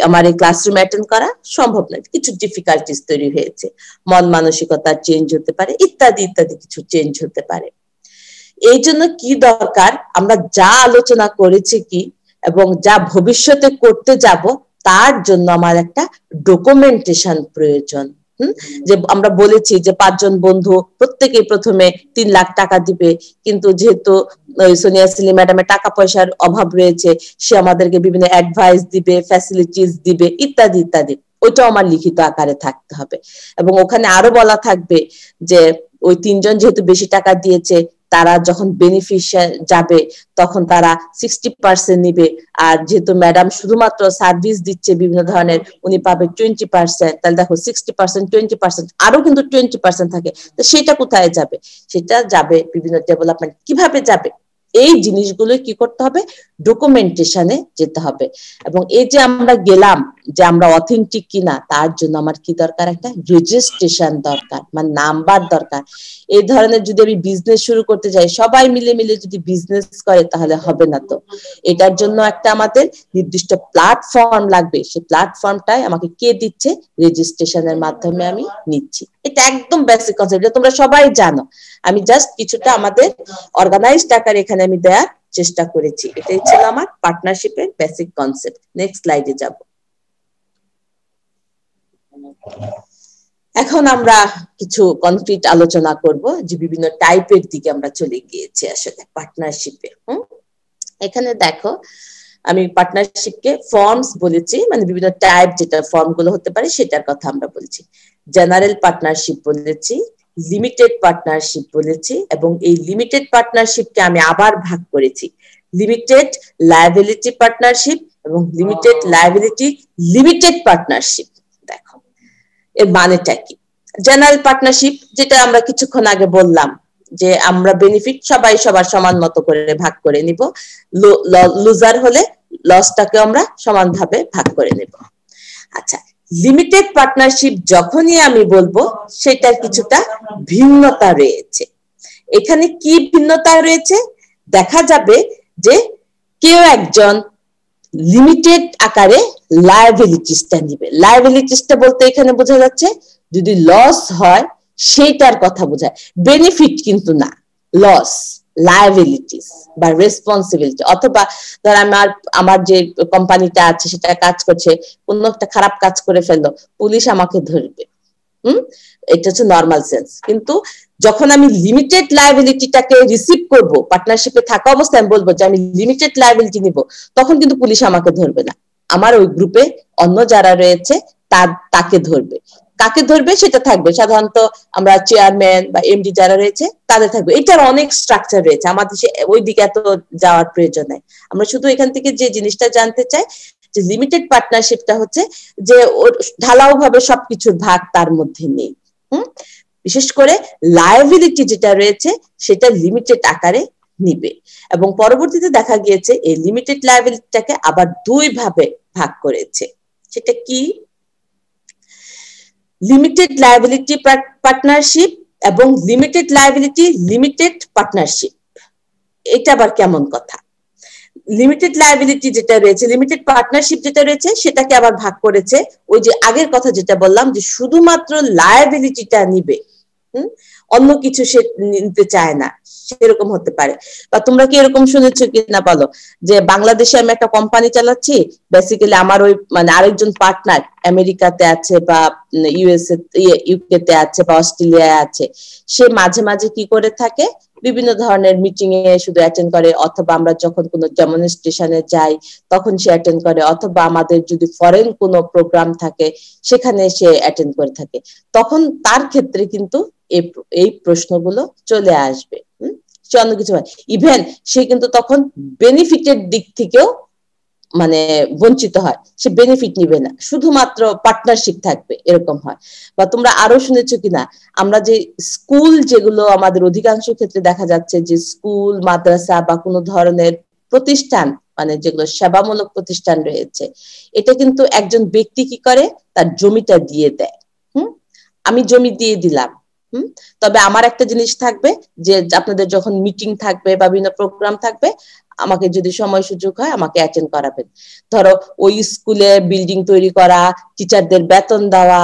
আমার এই ক্লাসরুমে অ্যাটেন্ড করা? সম্ভব না, কিছু ডিফিকাল্টিস তৈরি হয়েছে, মন মানসিকতা চেঞ্জ হতে পারে, ইত্যাদি ইত্যাদি কিছু চেঞ্জ হতে পারে। এই জন্য কি দরকার, আমরা যা আলোচনা করেছি কি এবং যা ভবিষ্যতে করতে যাব তার জন্য আমার একটা ডকুমেন্টেশন প্রয়োজন। যে আমরা বলেছি যে 5 জন বন্ধু প্রত্যেকেই প্রথমে 3 লাখ টাকা দিবে, কিন্তু যেহেতু সোনিয়া সেলিম ম্যাডামের টাকা পয়সার অভাব রয়েছে, সে আমাদেরকে বিভিন্ন অ্যাডভাইস দিবে, ফ্যাসিলিটিস দিবে, ইত্যাদি ইত্যাদি। ওইটাও আমার লিখিত আকারে থাকতে হবে। এবং ওখানে আরো বলা থাকবে যে ওই 3 জন যেহেতু বেশি টাকা দিয়েছে, তারা যখন বেনিফিশিয়ার যাবে তখন তারা 60% নিবে, আর যেহেতু ম্যাডাম শুধুমাত্র সার্ভিস দিচ্ছে বিভিন্ন ধরনের, উনি পাবে 20%। তাহলে দেখো 60% 20%, আরো কিন্তু 20% থাকে, তো সেটা কোথায় যাবে? সেটা যাবে বিভিন্ন ডেভেলপমেন্ট। কিভাবে যাবে? এই জিনিসগুলো কি করতে হবে? ডকুমেন্টেশনে যেতে হবে। এবং এই যে আমরা গেলাম যে আমরা অথেন্টিক কিনা তার জন্য আমার কি দরকার, একটা রেজিস্ট্রেশন দরকার, মানে নাম্বার দরকার। এই ধরনের যদি আমি বিজনেস শুরু করতে যাই, সবাই মিলে মিলে যদি বিজনেস করে তাহলে হবে না। তো এটার জন্য একটা আমাদের নির্দিষ্ট প্ল্যাটফর্ম লাগবে, সেই প্ল্যাটফর্মটাই আমাকে কে দিচ্ছে, রেজিস্ট্রেশনের মাধ্যমে আমি নিচ্ছি। এটা একদম বেসিক কনসেপ্ট, এটা তোমরা সবাই জানো। আমি জাস্ট কিছুটা আমাদের অর্গানাইজড আকারে এখানে আমি দেওয়ার চেষ্টা করেছি। এটাই ছিল আমার পার্টনারশিপের বেসিক কনসেপ্ট। নেক্সট স্লাইডে যাব। এখন আমরা কিছু কনক্রিট আলোচনা করব, যে বিভিন্ন টাইপের দিকে আমরা চলে গিয়েছি আসলে পার্টনারশিপে। এখানে দেখো আমি পার্টনারশিপকে ফর্মস বলেছি, মানে বিভিন্ন টাইপ যেটা ফর্ম গুলো হতে পারে সেটার কথা আমরা বলছি। জেনারেল পার্টনারশিপ বলেছি, লিমিটেড পার্টনারশিপ বলেছি, এবং এই লিমিটেড পার্টনারশিপকে আমি আবার ভাগ করেছি লিমিটেড লায়াবিলিটি পার্টনারশিপ এবং লিমিটেড লায়াবিলিটি লিমিটেড পার্টনারশিপ। দেখো এর মানেটা কি। জেনারেল পার্টনারশিপ যেটা আমরা কিছুক্ষণ আগে বললাম, যে আমরা বেনিফিট সবাই সবার সমান মতো করে ভাগ করে নিব, লুজার হলে লসটাকে আমরা সমানভাবে ভাগ করে নেব। আচ্ছা, লিমিটেড পার্টনারশিপ যখনই আমি বলবো সেটার কিছুটা ভিন্নতা রয়েছে। এখানে কি ভিন্নতা রয়েছে, দেখা যাবে যে কেউ একজন লিমিটেড আকারে লায়াবিলিটিসটা নিবে। লায়াবিলিটিসটা বলতে এখানে বোঝা যাচ্ছে যদি লস হয় সেইটার কথা বোঝায়, বেনিফিট কিন্তু না, লস, লায়াবিলিটিস বা রেসপন্সিবিলিটি। অথবা ধর আমার যে কোম্পানিটা আছে সেটা কাজ করছে, কোনো একটা খারাপ কাজ করে ফেললো, পুলিশ আমাকে ধরবে। এটা হচ্ছে নর্মাল সেন্স। কিন্তু যখন আমি লিমিটেড লায়াবিলিটিটাকে রিসিভ করব, পার্টনারশিপে থাকা অবস্থায় আমি বলবো যে আমি লিমিটেড লায়াবিলিটি নিব, তখন কিন্তু পুলিশ আমাকে ধরবে না, আমার ওই গ্রুপে অন্য যারা রয়েছে তাকে ধরবে। কাকে ধরবে সেটা থাকবে সাধারণত আমরা চেয়ারম্যান বা এমডি যারা রয়েছে তাদের থাকবে। এটার অনেক স্ট্রাকচার রয়েছে, আমাদের ওই দিকে এত যাওয়ার প্রয়োজন নাই। আমরা শুধু এখান থেকে যে জিনিসটা জানতে চাই যে লিমিটেড পার্টনারশিপটা হচ্ছে যে ওর ঢালাও ভাবে সবকিছুর ভাগ তার মধ্যে নেই। বিশেষ করে লায়াবিলিটি যেটা রয়েছে সেটা লিমিটেড আকারে নিবে। এবং পরবর্তীতে দেখা গিয়েছে এই লিমিটেড লায়াবিলিটিটাকে আবার দুই ভাবে ভাগ করেছে। সেটা কি, লিমিটেড লায়াবিলিটি পার্টনারশিপ এবং লিমিটেড লায়াবিলিটি লিমিটেড পার্টনারশিপ। এটা আবার কেমন কথা। লিমিটেড লায়াবিলিটি যেটা রয়েছে, লিমিটেড পার্টনারশিপ যেটা রয়েছে সেটাকে আবার ভাগ করেছে ওই যে আগের কথা যেটা বললাম, যে শুধুমাত্র লায়াবিলিটিটা নিবে, অন্য কিছু সে নিতে চায় না, সেরকম হতে পারে। বা তোমরা কি এরকম শুনেছো কিনা বলো, যে বাংলাদেশে আমি একটা কোম্পানি চালাচ্ছি, বেসিক্যালি আমার ওই মানে আরেকজন পার্টনার আমেরিকাতে আছে বা ইউএসএ ইউকে তে আছে বা অস্ট্রেলিয়ায় আছে, সে মাঝে মাঝে কি করে থাকে, বিভিন্ন ধরনের মিটিং এ শুধু অ্যাটেন্ড করে, অথবা আমরা যখন কোনো ডেমনস্ট্রেশনে যাই তখন সে অ্যাটেন্ড করে, অথবা আমাদের যদি ফরেন কোনো প্রোগ্রাম থাকে সেখানে সে অ্যাটেন্ড করে থাকে। তখন তার ক্ষেত্রে কিন্তু এই প্রশ্নগুলো চলে আসবে। সে অন্য কিছু হয়, ইভেন সে কিন্তু তখন বেনিফিটের দিক থেকেও মানে বঞ্চিত হয়, সে বেনিফিট নিবে না, শুধুমাত্র পার্টনারশিপ থাকবে, এরকম হয়। বা তোমরা আরো শুনেছো কিনা, আমরা যে স্কুল যেগুলো আমাদের অধিকাংশ ক্ষেত্রে দেখা যাচ্ছে যে স্কুল মাদ্রাসা বা কোনো ধরনের প্রতিষ্ঠান, মানে যেগুলো সেবামূলক প্রতিষ্ঠান রয়েছে, এটা কিন্তু একজন ব্যক্তি কি করে, তার জমিটা দিয়ে দেয়। আমি জমি দিয়ে দিলাম, তবে আমার একটা জিনিস থাকবে যে আপনাদের যখন মিটিং থাকবে বা বিভিন্ন প্রোগ্রাম থাকবে, আমাকে যদি সময় সুযোগ হয় আমাকে অ্যাটেন্ড করাবেন। ধরো ওই স্কুলে বিল্ডিং তৈরি করা, টিচারদের বেতন দেওয়া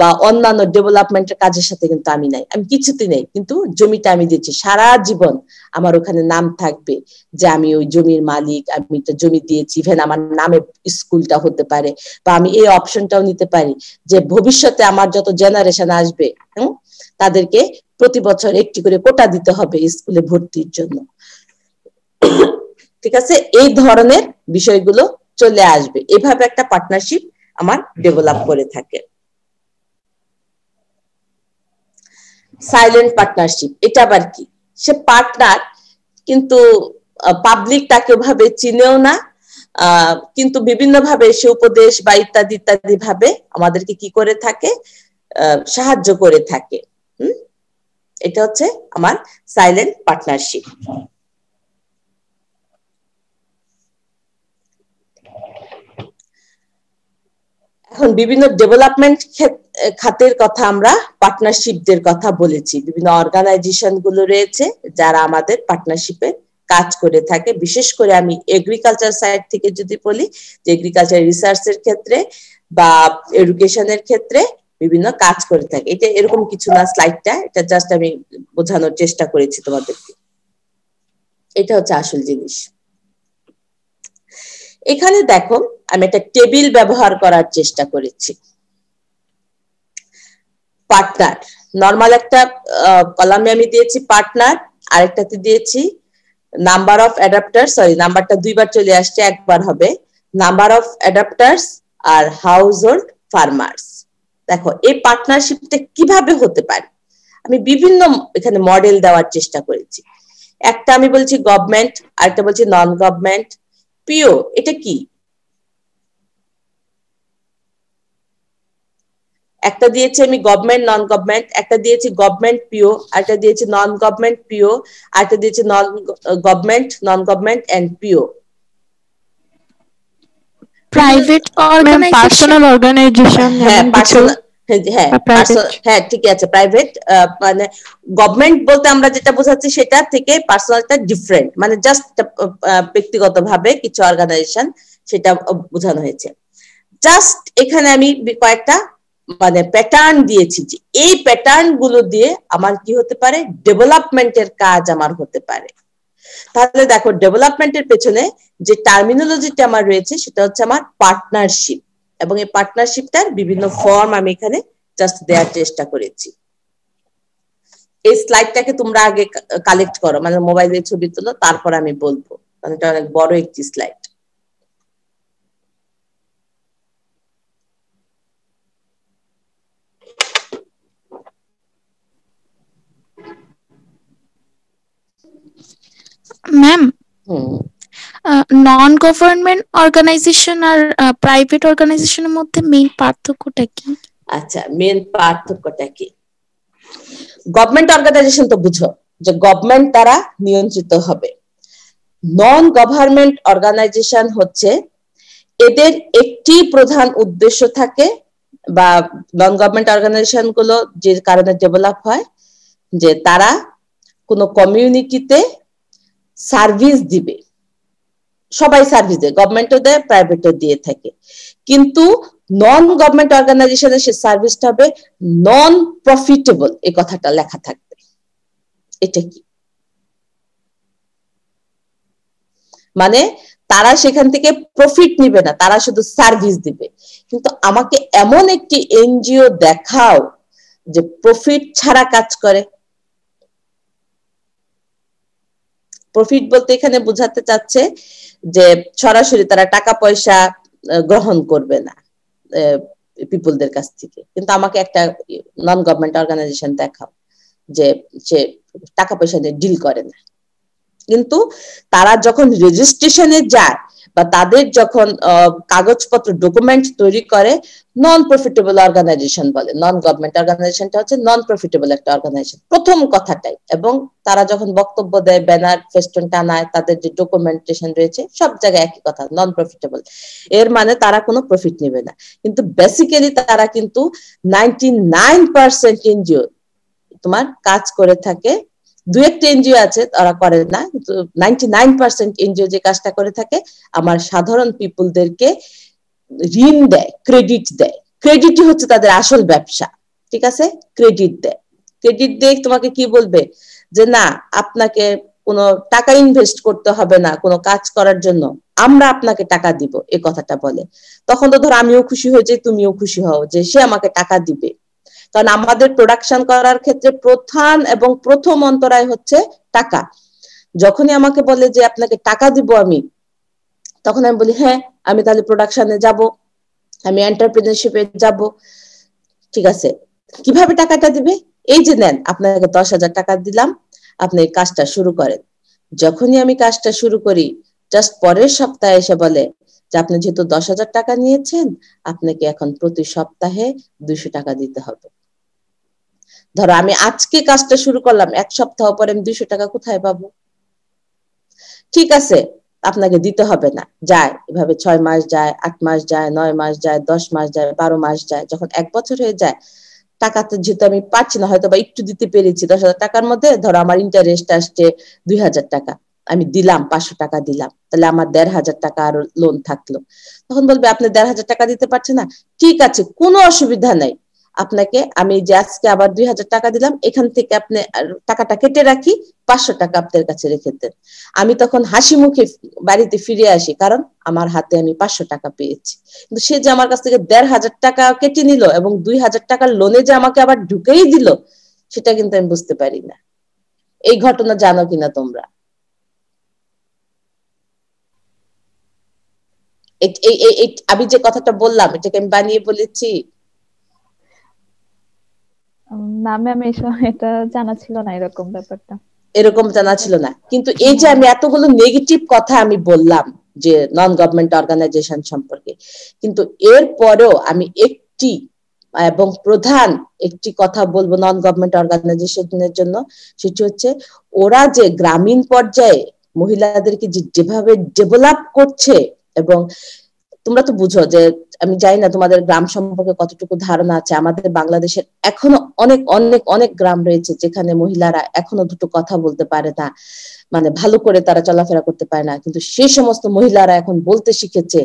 বা অন্যান্য ডেভেলপমেন্টের কাজের সাথে কিন্তু আমি নাই, আমি কিছুতে নেই, কিন্তু জমিটা আমি দিচ্ছি, সারা জীবন আমার ওখানে নাম থাকবে যে আমি ওই জমির মালিক, আমি তো জমি দিয়েছি, ইভেন আমার নামে স্কুলটা হতে পারে। বা আমি এই অপশনটাও নিতে পারি যে ভবিষ্যতে আমার যত জেনারেশন আসবে তাদেরকে প্রতি বছর একটি করে কোটা দিতে হবে স্কুলে ভর্তির জন্য। ঠিক আছে, এই ধরনের বিষয়গুলো চলে আসবে, এভাবে একটা পার্টনারশিপ আমার ডেভেলপ করে থাকে। সাইলেন্ট পার্টনারশিপ, এটা আবার কি, সে পার্টনার কিন্তু পাবলিক তাকে ওভাবে চিনেও না, কিন্তু বিভিন্ন ভাবে সে উপদেশ বা ইত্যাদি ইত্যাদি ভাবে আমাদেরকে কি করে থাকে, সাহায্য করে থাকে। এটা হচ্ছে আমার সাইলেন্ট পার্টনারশিপ। এখন বিভিন্ন ডেভেলপমেন্ট খাতের কথা আমরা পার্টনারশিপদের কথা বলেছি, বিভিন্ন অর্গানাইজেশন গুলো রয়েছে যারা আমাদের পার্টনারশিপে কাজ করে থাকে। বিশেষ করে আমি এগ্রিকালচার সাইড থেকে যদি বলি, যে এগ্রিকালচার রিসার্চের ক্ষেত্রে বা এডুকেশনের ক্ষেত্রে বিভিন্ন কাজ করে থাকে। এটা এরকম কিছু না স্লাইডটা, এটা জাস্ট আমি বোঝানোর চেষ্টা করেছি তোমাদেরকে। এটা হচ্ছে আসল জিনিস। এখানে দেখো আমি একটা টেবিল ব্যবহার করার চেষ্টা করেছি। পার্টনার, নরমাল একটা কলামে আমি দিয়েছি পার্টনার, আরেকটাতে দিয়েছি নাম্বার অফ অ্যাডাপ্টার, সরি নাম্বারটা দুইবার চলে আসছে, একবার হবে, নাম্বার অফ অ্যাডাপ্টার্স আর হাউস হোল্ড ফার্মার্স। দেখো এই পার্টনারশিপটা কিভাবে হতে পারে, আমি বিভিন্ন এখানে মডেল দেওয়ার চেষ্টা করেছি। একটা আমি বলছি গভর্নমেন্ট, আরেকটা বলছি নন গভর্নমেন্ট। পিও এটা কি? একটা দিয়েছি আমি গভর্নমেন্ট নন গভর্নমেন্ট, একটা দিয়েছি গভর্নমেন্ট পিও, আরেকটা দিয়েছি নন গভর্নমেন্ট পিও, আরেকটা দিয়েছি non government non government and PO. Private organisation, personal organisation, হ্যাঁ পার্সোনাল, হ্যাঁ ঠিক আছে। প্রাইভেট মানে গভর্নমেন্ট বলতে আমরা যেটা বোঝাচ্ছি সেটা থেকে পার্সোনালটা ডিফারেন্ট, মানে জাস্ট ব্যক্তিগতভাবে কিছু অর্গানাইজেশন, সেটা বোঝানো হয়েছে। জাস্ট এখানে আমি কয়েকটা মানে প্যাটার্ন দিয়েছি, যে এই প্যাটার্ন গুলো দিয়ে আমার কি হতে পারে, ডেভেলপমেন্টের কাজ আমার হতে পারে। তাহলে দেখো ডেভেলপমেন্টের পেছনে যে টার্মিনোলজিটা আমার রয়েছে সেটা হচ্ছে আমার পার্টনারশিপ, এবং এই পার্টনারশিপটার বিভিন্ন ফর্ম আমি এখানে জাস্ট দেওয়ার চেষ্টা করেছি। এই স্লাইডটাকে তোমরা আগে কালেক্ট করো, মানে মোবাইলে ছবি তোলো, তারপর আমি বলবো, মানে এটা অনেক বড় একটি slide. Ma'am non government organization আর প্রাইভেট অর্গানাইজেশনের মধ্যে মেইন পার্থক্যটা কি? আচ্ছা, মেইন পার্থক্যটা কি? গভর্নমেন্ট অর্গানাইজেশন তো বুঝো যে গভর্নমেন্ট দ্বারা নিয়ন্ত্রিত হবে। নন গভর্নমেন্ট অর্গানাইজেশন হচ্ছে এদের একটি প্রধান উদ্দেশ্য থাকে, বা নন গভর্নমেন্ট অর্গানাইজেশন গুলো যে কারণে ডেভেলপ হয়, যে তারা কোনো কমিউনিটিতে সার্ভিস দিবে। সবাই সার্ভিস দেয়, গভর্নমেন্টও দেয়, প্রাইভেটও দিয়ে থাকে, কিন্তু নন গভর্নমেন্ট অর্গানাইজেশনের সে সার্ভিসটা হবে নন প্রফিটেবল, এই কথাটা লেখা থাকবে। এটা কি মানে? তারা সেখান থেকে প্রফিট নিবে না, তারা শুধু সার্ভিস দিবে। কিন্তু আমাকে এমন একটি এনজিও দেখাও যে প্রফিট ছাড়া কাজ করে। প্রফিট বলতে এখানে বোঝাতে চাচ্ছে যে সরাসরি তারা টাকা পয়সা গ্রহণ করবে না পিপলদের কাছ থেকে। কিন্তু আমাকে একটা নন গভর্নমেন্ট অর্গানাইজেশন দেখাও যে সে টাকা পয়সা দিয়ে ডিল করে না, কিন্তু তারা যখন রেজিস্ট্রেশনে যায় বা তাদের যখন কাগজপত্র ডকুমেন্ট তৈরি করে, নন প্রফিটেবল অর্গানাইজেশন বলে। নন গভর্নমেন্ট অর্গানাইজেশনটা হচ্ছে নন প্রফিটেবল একটা অর্গানাইজেশন, প্রথম কথাটাই। এবং তারা যখন বক্তব্য দেয়, ব্যানার ফেস্টুন টানায়, তাদের যে ডকুমেন্টেশন রয়েছে সব জায়গায় একই কথা, নন প্রফিটেবল। এর মানে তারা কোনো প্রফিট নেবে না, কিন্তু বেসিক্যালি তারা কিন্তু 99% এনজিও তোমার কাজ করে থাকে। দু একটা এনজিও আছে তারা করে না, কিন্তু 99% এনজিও যে কাজটা করে থাকে, আমার সাধারণ পিপলদেরকে ঋণ দেয়, ক্রেডিট দেয়। ক্রেডিটই হচ্ছে তাদের আসল ব্যবসা, ঠিক আছে? ক্রেডিট দেয়। ক্রেডিট দিয়ে তোমাকে কি বলবে, যে না আপনাকে কোনো টাকা ইনভেস্ট করতে হবে না কোনো কাজ করার জন্য, আমরা আপনাকে টাকা দিব, এই কথাটা বলে। তখন তো ধর আমিও খুশি হয়ে যাই, তুমিও খুশি হও যে সে আমাকে টাকা দিবে। কারণ আমাদের প্রোডাকশন করার ক্ষেত্রে প্রধান এবং প্রথম অন্তরায় হচ্ছে টাকা। যখনই আমাকে বলে যে আপনাকে টাকা দিব আমি, তখন আমি বলি হ্যাঁ আমি তাহলে প্রোডাকশনে যাব, আমি এন্টারপ্রেনারশিপে যাব। ঠিক আছে, কিভাবে টাকাটা দিবে? এই যে নেন আপনাকে 10,000 টাকা দিলাম, আপনি এই কাজটা শুরু করেন। যখনই আমি কাজটা শুরু করি, জাস্ট পরের সপ্তাহে এসে বলে যে আপনি যেহেতু 10,000 টাকা নিয়েছেন, আপনাকে এখন প্রতি সপ্তাহে 200 টাকা দিতে হবে। ধরো আমি আজকে কাজটা শুরু করলাম, এক সপ্তাহ পরে আমি 200 টাকা কোথায় পাবো? ঠিক আছে, আপনাকে দিতে হবে না, যায় এভাবে 6 মাস যায়, 8 মাস যায়, 9 মাস যায়, 10 মাস যায়, 12 মাস যায়, যখন 1 বছর হয়ে যায় টাকাতে যেহেতু আমি পাচ্ছি না, হয়তো বা একটু দিতে পেরেছি 10,000 টাকার মধ্যে, ধরো আমার ইন্টারেস্ট আসছে 2,000 টাকা, আমি দিলাম 500 টাকা দিলাম, তাহলে আমার 1,500 টাকা আর লোন থাকলো। তখন বলবে আপনি 1,500 টাকা দিতে পারছেন না, ঠিক আছে কোনো অসুবিধা নাই, আপনাকে আমি যে আজকে আবার 2,000 টাকা দিলাম, এখান থেকে আপনি টাকাটা কেটে রাখি, 500 টাকা আপনার কাছে রেখে দেন। আমি তখন হাসি মুখে বাড়িতে ফিরে আসি, কারণ আমার হাতে আমি 500 টাকা পেয়েছি। কিন্তু সে যে আমার কাছ থেকে 1,500 টাকা কেটে নিল এবং 2,000 টাকার লোনে যে আমাকে আবার ঢুকেই দিল, সেটা কিন্তু আমি বুঝতে পারি না। এই ঘটনা জানো কিনা তোমরা? আমি যে কথাটা বললাম এটাকে আমি বানিয়ে বলেছি? না ম্যাম, এটা জানা ছিল না, এরকম ব্যাপারটা এরকম জানা ছিল না। কিন্তু এই যে আমি এতগুলো নেগেটিভ কথা আমি বললাম যে নন গভর্নমেন্ট অর্গানাইজেশন সম্পর্কে, কিন্তু এর পরেও আমি একটি এবং প্রধান একটি কথা বলবো নন গভর্নমেন্ট অর্গানাইজেশনের জন্য, সেটি হচ্ছে ওরা যে গ্রামীণ পর্যায়ে মহিলাদেরকে যেভাবে ডেভেলপ করছে, এবং তোমরা তো বুঝো যে, আমি জানি না তোমাদের গ্রাম সম্পর্কে কতটুকু ধারণা আছে, আমাদের বাংলাদেশের এখনো অনেক অনেক অনেক গ্রাম রয়েছে যেখানে মহিলারা এখনো দুটো কথা বলতে পারে না, মানে ভালো করে তারা চলাফেরা করতে পারে না, কিন্তু সেই সমস্ত মহিলারা এখন বলতে শিখেছে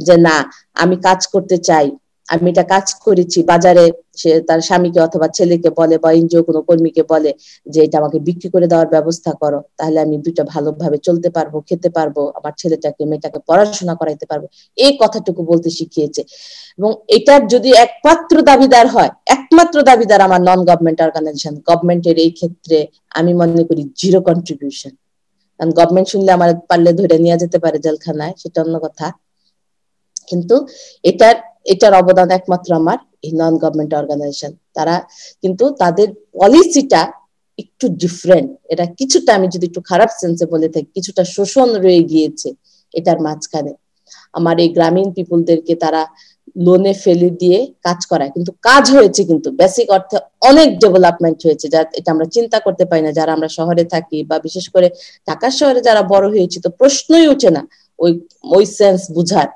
যে না, আমি কাজ করতে চাই, আমি এটা কাজ করেছি। বাজারে সে তার স্বামীকে অথবা ছেলেকে বলে বা এনজিও কোনো কর্মীকে বলে যে এটা আমাকে বিক্রি করে দেওয়ার ব্যবস্থা করো, তাহলে আমি দুইটা ভালোভাবে চলতে পারবো, খেতে পারবো, আমার ছেলেটাকে মেয়েটাকে পড়াশোনা করাইতে পারবো, এই কথাটুকু বলতে শিখিয়েছে। এবং এটার যদি একমাত্র দাবিদার আমার নন গভর্নমেন্ট অর্গানাইজেশন। গভর্নমেন্টের এই ক্ষেত্রে আমি মনে করি জিরো কন্ট্রিবিউশন। কারণ গভর্নমেন্ট শুনলে আমার পারলে ধরে নিয়ে যেতে পারে জেলখানায়, সেটা অন্য কথা, কিন্তু এটার অবদান একমাত্র আমার এই নন গভর্নমেন্ট অর্গানাইজেশন। তারা কিন্তু তাদের পলিসিটা একটু ডিফারেন্ট, এটা কিছুটা, আমি যদি একটু খারাপ সেন্সে বলে থাকি, কিছুটা শোষণ রয়ে গিয়েছে এটার মাঝখানে। আমার এই গ্রামীণ পিপুলদেরকে তারা লোনে ফেলে দিয়ে কাজ করায়, কিন্তু কাজ হয়েছে, কিন্তু বেসিক অর্থে অনেক ডেভেলপমেন্ট হয়েছে, যা এটা আমরা চিন্তা করতে পারি না যারা আমরা শহরে থাকি, বা বিশেষ করে ঢাকা শহরে যারা বড় হয়েছি, তো প্রশ্নই উঠে না ওই সেন্স বুঝার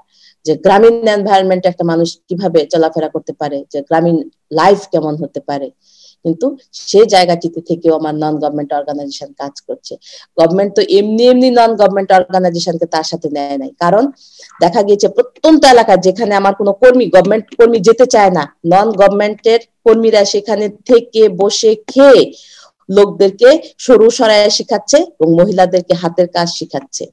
যে গ্রামীণ এনভায়রনমেন্টে একটা মানুষ কিভাবে চলাফেরা করতে পারে, যে গ্রামীণ লাইফ কেমন হতে পারে। কিন্তু সেই জায়গাটিতে থেকেও আমার নন গভর্নমেন্ট অর্গানাইজেশন কাজ করছে। গভর্নমেন্ট তো এমনি নন গভর্নমেন্ট অর্গানাইজেশনকে তার সাথে নেয় নাই, কারণ দেখা গিয়েছে প্রত্যন্ত এলাকায় যেখানে আমার কোনো গভর্নমেন্ট কর্মী যেতে চায় না, নন গভর্নমেন্টের কর্মীরা সেখানে থেকে বসে খেয়ে লোকদেরকে সরু সরাইয়া শিখাচ্ছে এবং মহিলাদেরকে হাতের কাজ শিখাচ্ছে।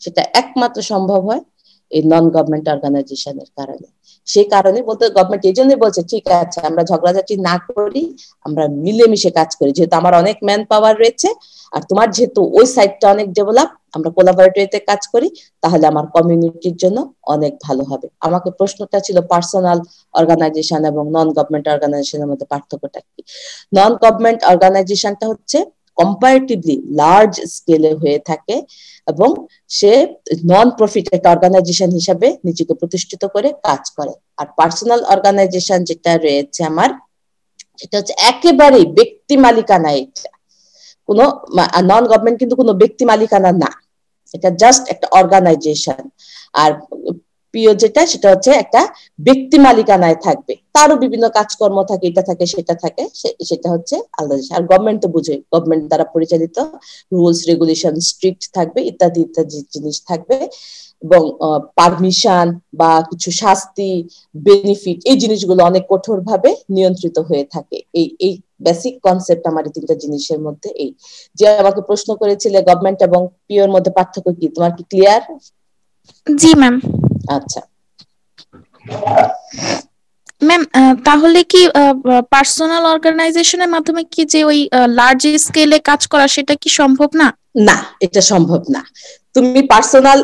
সেটা একমাত্র সম্ভব হয় এই নন গভর্নমেন্ট অর্গানাইজেশনের কারণে। সেই কারণে বলতে গভর্নমেন্ট এই জন্যই বলছে ঠিক আছে আমরা ঝগড়াঝাটি না করি, আমরা মিলেমিশে কাজ করি, যেহেতু আমার অনেক ম্যান পাওয়ার রয়েছে আর তোমার যেহেতু ওই সাইডটা অনেক ডেভেলপ, আমরা কোলাবোরেটরিতে কাজ করি, তাহলে আমার কমিউনিটির জন্য অনেক ভালো হবে। আমাকে প্রশ্নটা ছিল পার্সোনাল অর্গানাইজেশন এবং নন গভর্নমেন্ট অর্গানাইজেশনের মধ্যে পার্থক্যটা কি। নন গভর্নমেন্ট অর্গানাইজেশনটা হচ্ছে কম্পারেটিভলি লার্জ স্কেলে হয়ে থাকে এবং সে নন প্রফিট একটা অর্গানাইজেশন হিসাবে নিজেকে প্রতিষ্ঠিত করে কাজ করে। আর পার্সোনাল অর্গানাইজেশন যেটা রয়েছে আমার, সেটা হচ্ছে একেবারে ব্যক্তি মালিকানা। এটা কোনো নন গভর্নমেন্ট কিন্তু কোনো ব্যক্তি মালিকানা না, এটা জাস্ট একটা অর্গানাইজেশন। আর পিও যেটা, সেটা হচ্ছে একটা ব্যক্তি মালিকানায় থাকবে, তারও বিভিন্ন কাজকর্ম থাকে, এটা থাকে সেটা থাকে, সেটা হচ্ছে আলাদা। আর গভর্নমেন্ট তো বুঝে, গভর্নমেন্ট দ্বারা পরিচালিত, রুলস রেগুলেশন স্ট্রিক্ট থাকবে, ইত্যাদি ইত্যাদি জিনিস থাকবে, এবং পারমিশন বা কিছু শাস্তি, বেনিফিট, এই জিনিসগুলো অনেক কঠোর ভাবে নিয়ন্ত্রিত হয়ে থাকে। এই বেসিক কনসেপ্ট আমার এই তিনটা জিনিসের মধ্যে। এই যে আমাকে প্রশ্ন করেছিলে গভর্নমেন্ট এবং পিওর মধ্যে পার্থক্য কি, তোমার কি ক্লিয়ার? জি ম্যাম। আচ্ছা ম্যাম, তাহলে কি পার্সোনাল অর্গানাইজেশনের মাধ্যমে কি যে ওই লার্জ স্কেলে কাজ করা সেটা কি সম্ভব না? না, এটা সম্ভব না। তুমি পার্সোনাল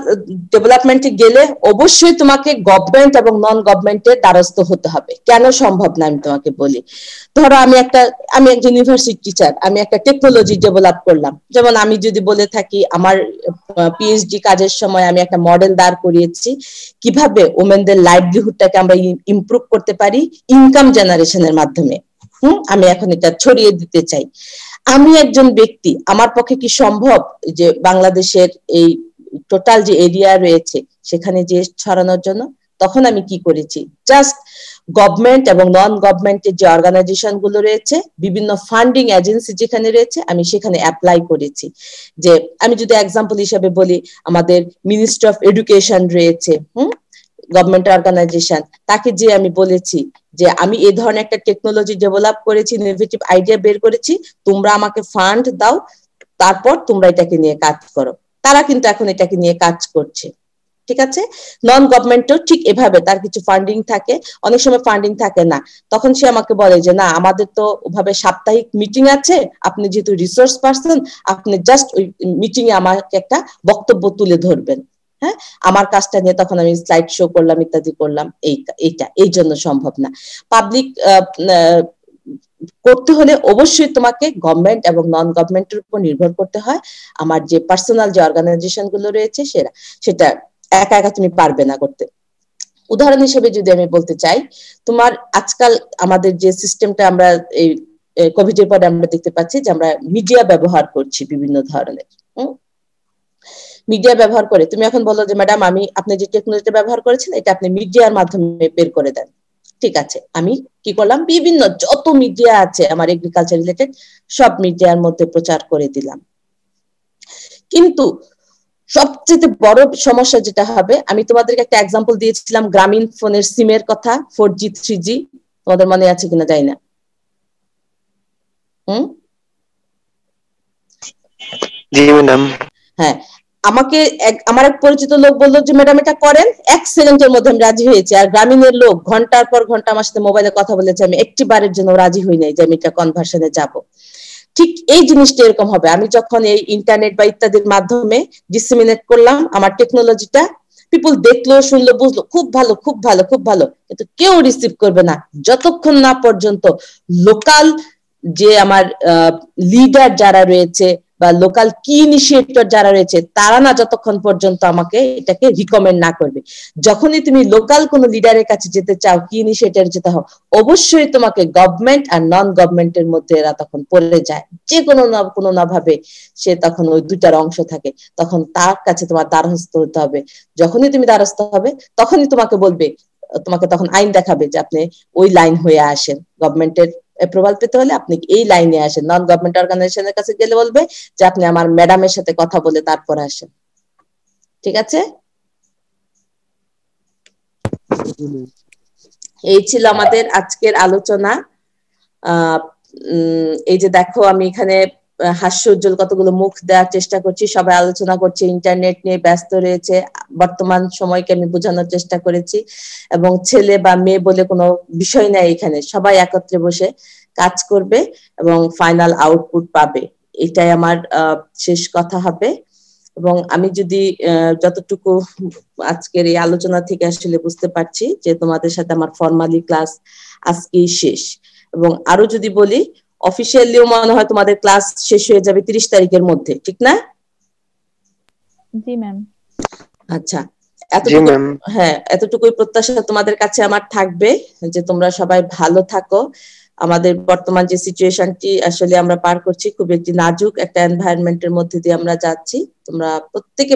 ডেভেলপমেন্টে গেলে অবশ্যই তোমাকে গভর্নমেন্ট এবং নন গভর্নমেন্টের দ্বারস্থ হতে হবে। কেন সম্ভব না আমি তোমাকে বলি। ধরো আমি একজন ইউনিভার্সিটি টিচার, আমি একটা টেকনোলজি ডেভেলপ করলাম, যেমন আমি যদি বলে থাকি আমার পিএইচডি কাজের সময় আমি একটা মডেল দাঁড় করিয়েছি কিভাবে ওমেনদের লাইভলিহুডটাকে আমরা ইমপ্রুভ করতে পারি ইনকাম জেনারেশনের মাধ্যমে। আমি এখন এটা ছড়িয়ে দিতে চাই। আমি একজন ব্যক্তি, আমার পক্ষে কি সম্ভব যে বাংলাদেশের এই টোটাল যে এরিয়া রয়েছে সেখানে যে ছড়ানোর জন্য, তখন আমি কি করেছি, জাস্ট গভর্নমেন্ট এবং নন গভর্নমেন্টের যে অর্গানাইজেশন গুলো রয়েছে, বিভিন্ন ফান্ডিং এজেন্সি যেখানে রয়েছে, আমি সেখানে অ্যাপ্লাই করেছি। যে আমি যদি এক্সাম্পল হিসেবে বলি, আমাদের মিনিস্ট্রি অফ এডুকেশন রয়েছে, গভর্নমেন্ট অর্গানাইজেশন, তাকে যে আমি বলেছি যে আমি এই ধরনের একটা টেকনোলজি ডেভেলপ করেছি, ইনোভেটিভ আইডিয়া বের করেছি, তোমরা আমাকে ফান্ড দাও, তারপর তোমরা এটাকে নিয়ে কাজ করো। তারা কিন্তু এখন এটাকে নিয়ে কাজ করছে। ঠিক আছে, নন গভর্নমেন্টও ঠিক এভাবে, তার কিছু ফান্ডিং থাকে, অনেক সময় ফান্ডিং থাকে না, তখন সে আমাকে বলে যে না, আমাদের তো ওভাবে সাপ্তাহিক মিটিং আছে, আপনি যেহেতু রিসোর্স পারসন, আপনি জাস্ট ওই মিটিং এ আমাকে একটা বক্তব্য তুলে ধরবেন। হ্যাঁ, আমার কাজটা নিয়ে তখন আমি স্লাইড শো করলাম, ইত্যাদি করলাম। এইটা এই জন্য সম্ভব না। পাবলিক করতে হলে অবশ্যই তোমাকে গভর্নমেন্ট এবং নন গভর্নমেন্টের উপর নির্ভর করতে হয়। আমার যে পার্সোনাল যে অর্গানাইজেশন গুলো রয়েছে সেটা একা একা তুমি পারবে না করতে। উদাহরণ হিসেবে যদি আমি বলতে চাই, তোমার আজকাল আমাদের যে সিস্টেমটা আমরা এই কোভিড এর পরে আমরা দেখতে পাচ্ছি যে আমরা মিডিয়া ব্যবহার করছি বিভিন্ন ধরনের। মিডিয়া ব্যবহার করে তুমি এখন বলো যে ম্যাডাম, আপনি যে টেকনোলজিটা ব্যবহার করেছেন এটা আপনি মিডিয়ার মাধ্যমে বের করে দেন। ঠিক আছে, আমি কি করলাম, বিভিন্ন যত মিডিয়া আছে আমার এগ্রিকালচার রিলেটেড সব মিডিয়ার মধ্যে প্রচার করে দিলাম। কিন্তু সবচেয়ে বড় সমস্যা যেটা হবে, আমি তোমাদেরকে একটা এক্সাম্পল দিয়েছিলাম গ্রামীণ ফোনের সিমের কথা, 4G 3G, তোমাদের মনে আছে কিনা জানি না। জি ম্যাডাম। হ্যাঁ, আমাকে আমার এক পরিচিত লোক বললো যে ম্যাডাম এটা করেন, 1 সেকেন্ডের মধ্যে আমি রাজি হয়েছি। আর গ্রামীণের লোক ঘন্টার পর ঘন্টা আমার সাথে মোবাইলে কথা বলেছে, আমি একটি বারের জন্য রাজি হই নাই যে আমি এটা কনভার্সনে যাব। ঠিক এই জিনিসটা এরকম হবে, আমি যখন এই ইন্টারনেট বা ইত্যাদির মাধ্যমে ডিসেমিনেট করলাম আমার টেকনোলজিটা, পিপল দেখলো, শুনলো, বুঝলো, খুব ভালো খুব ভালো খুব ভালো, কিন্তু কেউ রিসিভ করবে না যতক্ষণ না পর্যন্ত লোকাল যে আমার লিডার যারা রয়েছে বা লোকাল কি ইনিশিয়েটর যারা রয়েছে, তারা না যতক্ষণ পর্যন্ত আমাকে এটাকে রিকমেন্ড না করবে। যখনই তুমি লোকাল কোনো লিডারের কাছে যেতে চাও, কি ইনিশিয়েটর যেতে হও, অবশ্যই তোমাকে গভর্নমেন্ট আর নন গভর্নমেন্টের মধ্যে এরা তখন পড়ে যায়, যে কোনো না ভাবে সে তখন ওই দুটার অংশ থাকে। তখন তার কাছে তোমার দ্বারস্থ হতে হবে। যখনই তুমি দ্বারস্থ হবে তখনই তোমাকে বলবে, তোমাকে তখন আইন দেখাবে যে আপনি ওই লাইন হয়ে আসেন, গভর্নমেন্টের অ্যাপ্রুভাল পেতে হলে আপনি এই লাইনে আসেন। নন গভর্নমেন্ট অর্গানাইজেশনের কাছে গেলে বলবে যে আপনি আমার ম্যাডামের সাথে কথা বলে তারপর আসেন। ঠিক আছে, এই ছিল আমাদের আজকের আলোচনা। এই যে দেখো, আমি এখানে হাস্য উজ্জ্বল কতগুলো মুখ দেওয়ার চেষ্টা করছি, সবাই আলোচনা করছে, ইন্টারনেট নিয়ে ব্যস্ত রয়েছে, বর্তমান সময়কে আমি বোঝানোর চেষ্টা করেছি। এবং ছেলে বা মেয়ে বলে কোনো বিষয় নাই, এখানে সবাই একত্রে বসে কাজ করবে এবং ফাইনাল আউটপুট পাবে, এটাই আমার শেষ কথা হবে। এবং আমি যদি যতটুকু আজকের এই আলোচনা থেকে আসলে বুঝতে পারছি যে তোমাদের সাথে আমার ফর্মালি ক্লাস আজকেই শেষ। এবং আরো যদি বলি, অফিসিয়ালিও মনে হয় তোমাদের ক্লাস শেষ হয়ে যাবে 30 তারিখের মধ্যে, ঠিক না? জি ম্যাম। আচ্ছা, এতটুকু, হ্যাঁ, এতটুকুই প্রত্যাশা তোমাদের কাছে আমার থাকবে যে তোমরা সবাই ভালো থাকো। আমাদের বর্তমান যে সিচুয়েশনটি আসলে আমরা পার করছি, খুব একটি নাজুক একটা এনভায়রনমেন্টের মধ্যে দিয়ে আমরা যাচ্ছি। তোমরা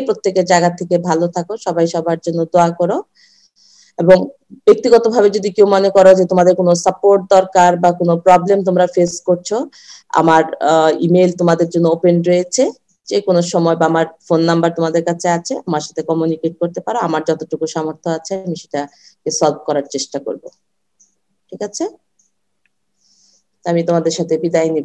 প্রত্যেকের জায়গা থেকে ভালো থাকো, সবাই সবার জন্য দোয়া করো। এবং ব্যক্তিগতভাবে যদি কেউ মনে করো যে তোমাদের কোনো সাপোর্ট দরকার বা কোনো প্রবলেম তোমরা ফেস করছো, আমার ইমেল তোমাদের জন্য ওপেন রয়েছে, যে কোনো সময়, বা আমার ফোন নাম্বার তোমাদের কাছে আছে, আমার সাথে কমিউনিকেট করতে পারো। আমার যতটুকু সামর্থ্য আছে আমি সেটাকে সলভ করার চেষ্টা করব। ঠিক আছে, আমি তোমাদের সাথে বিদায় নিব।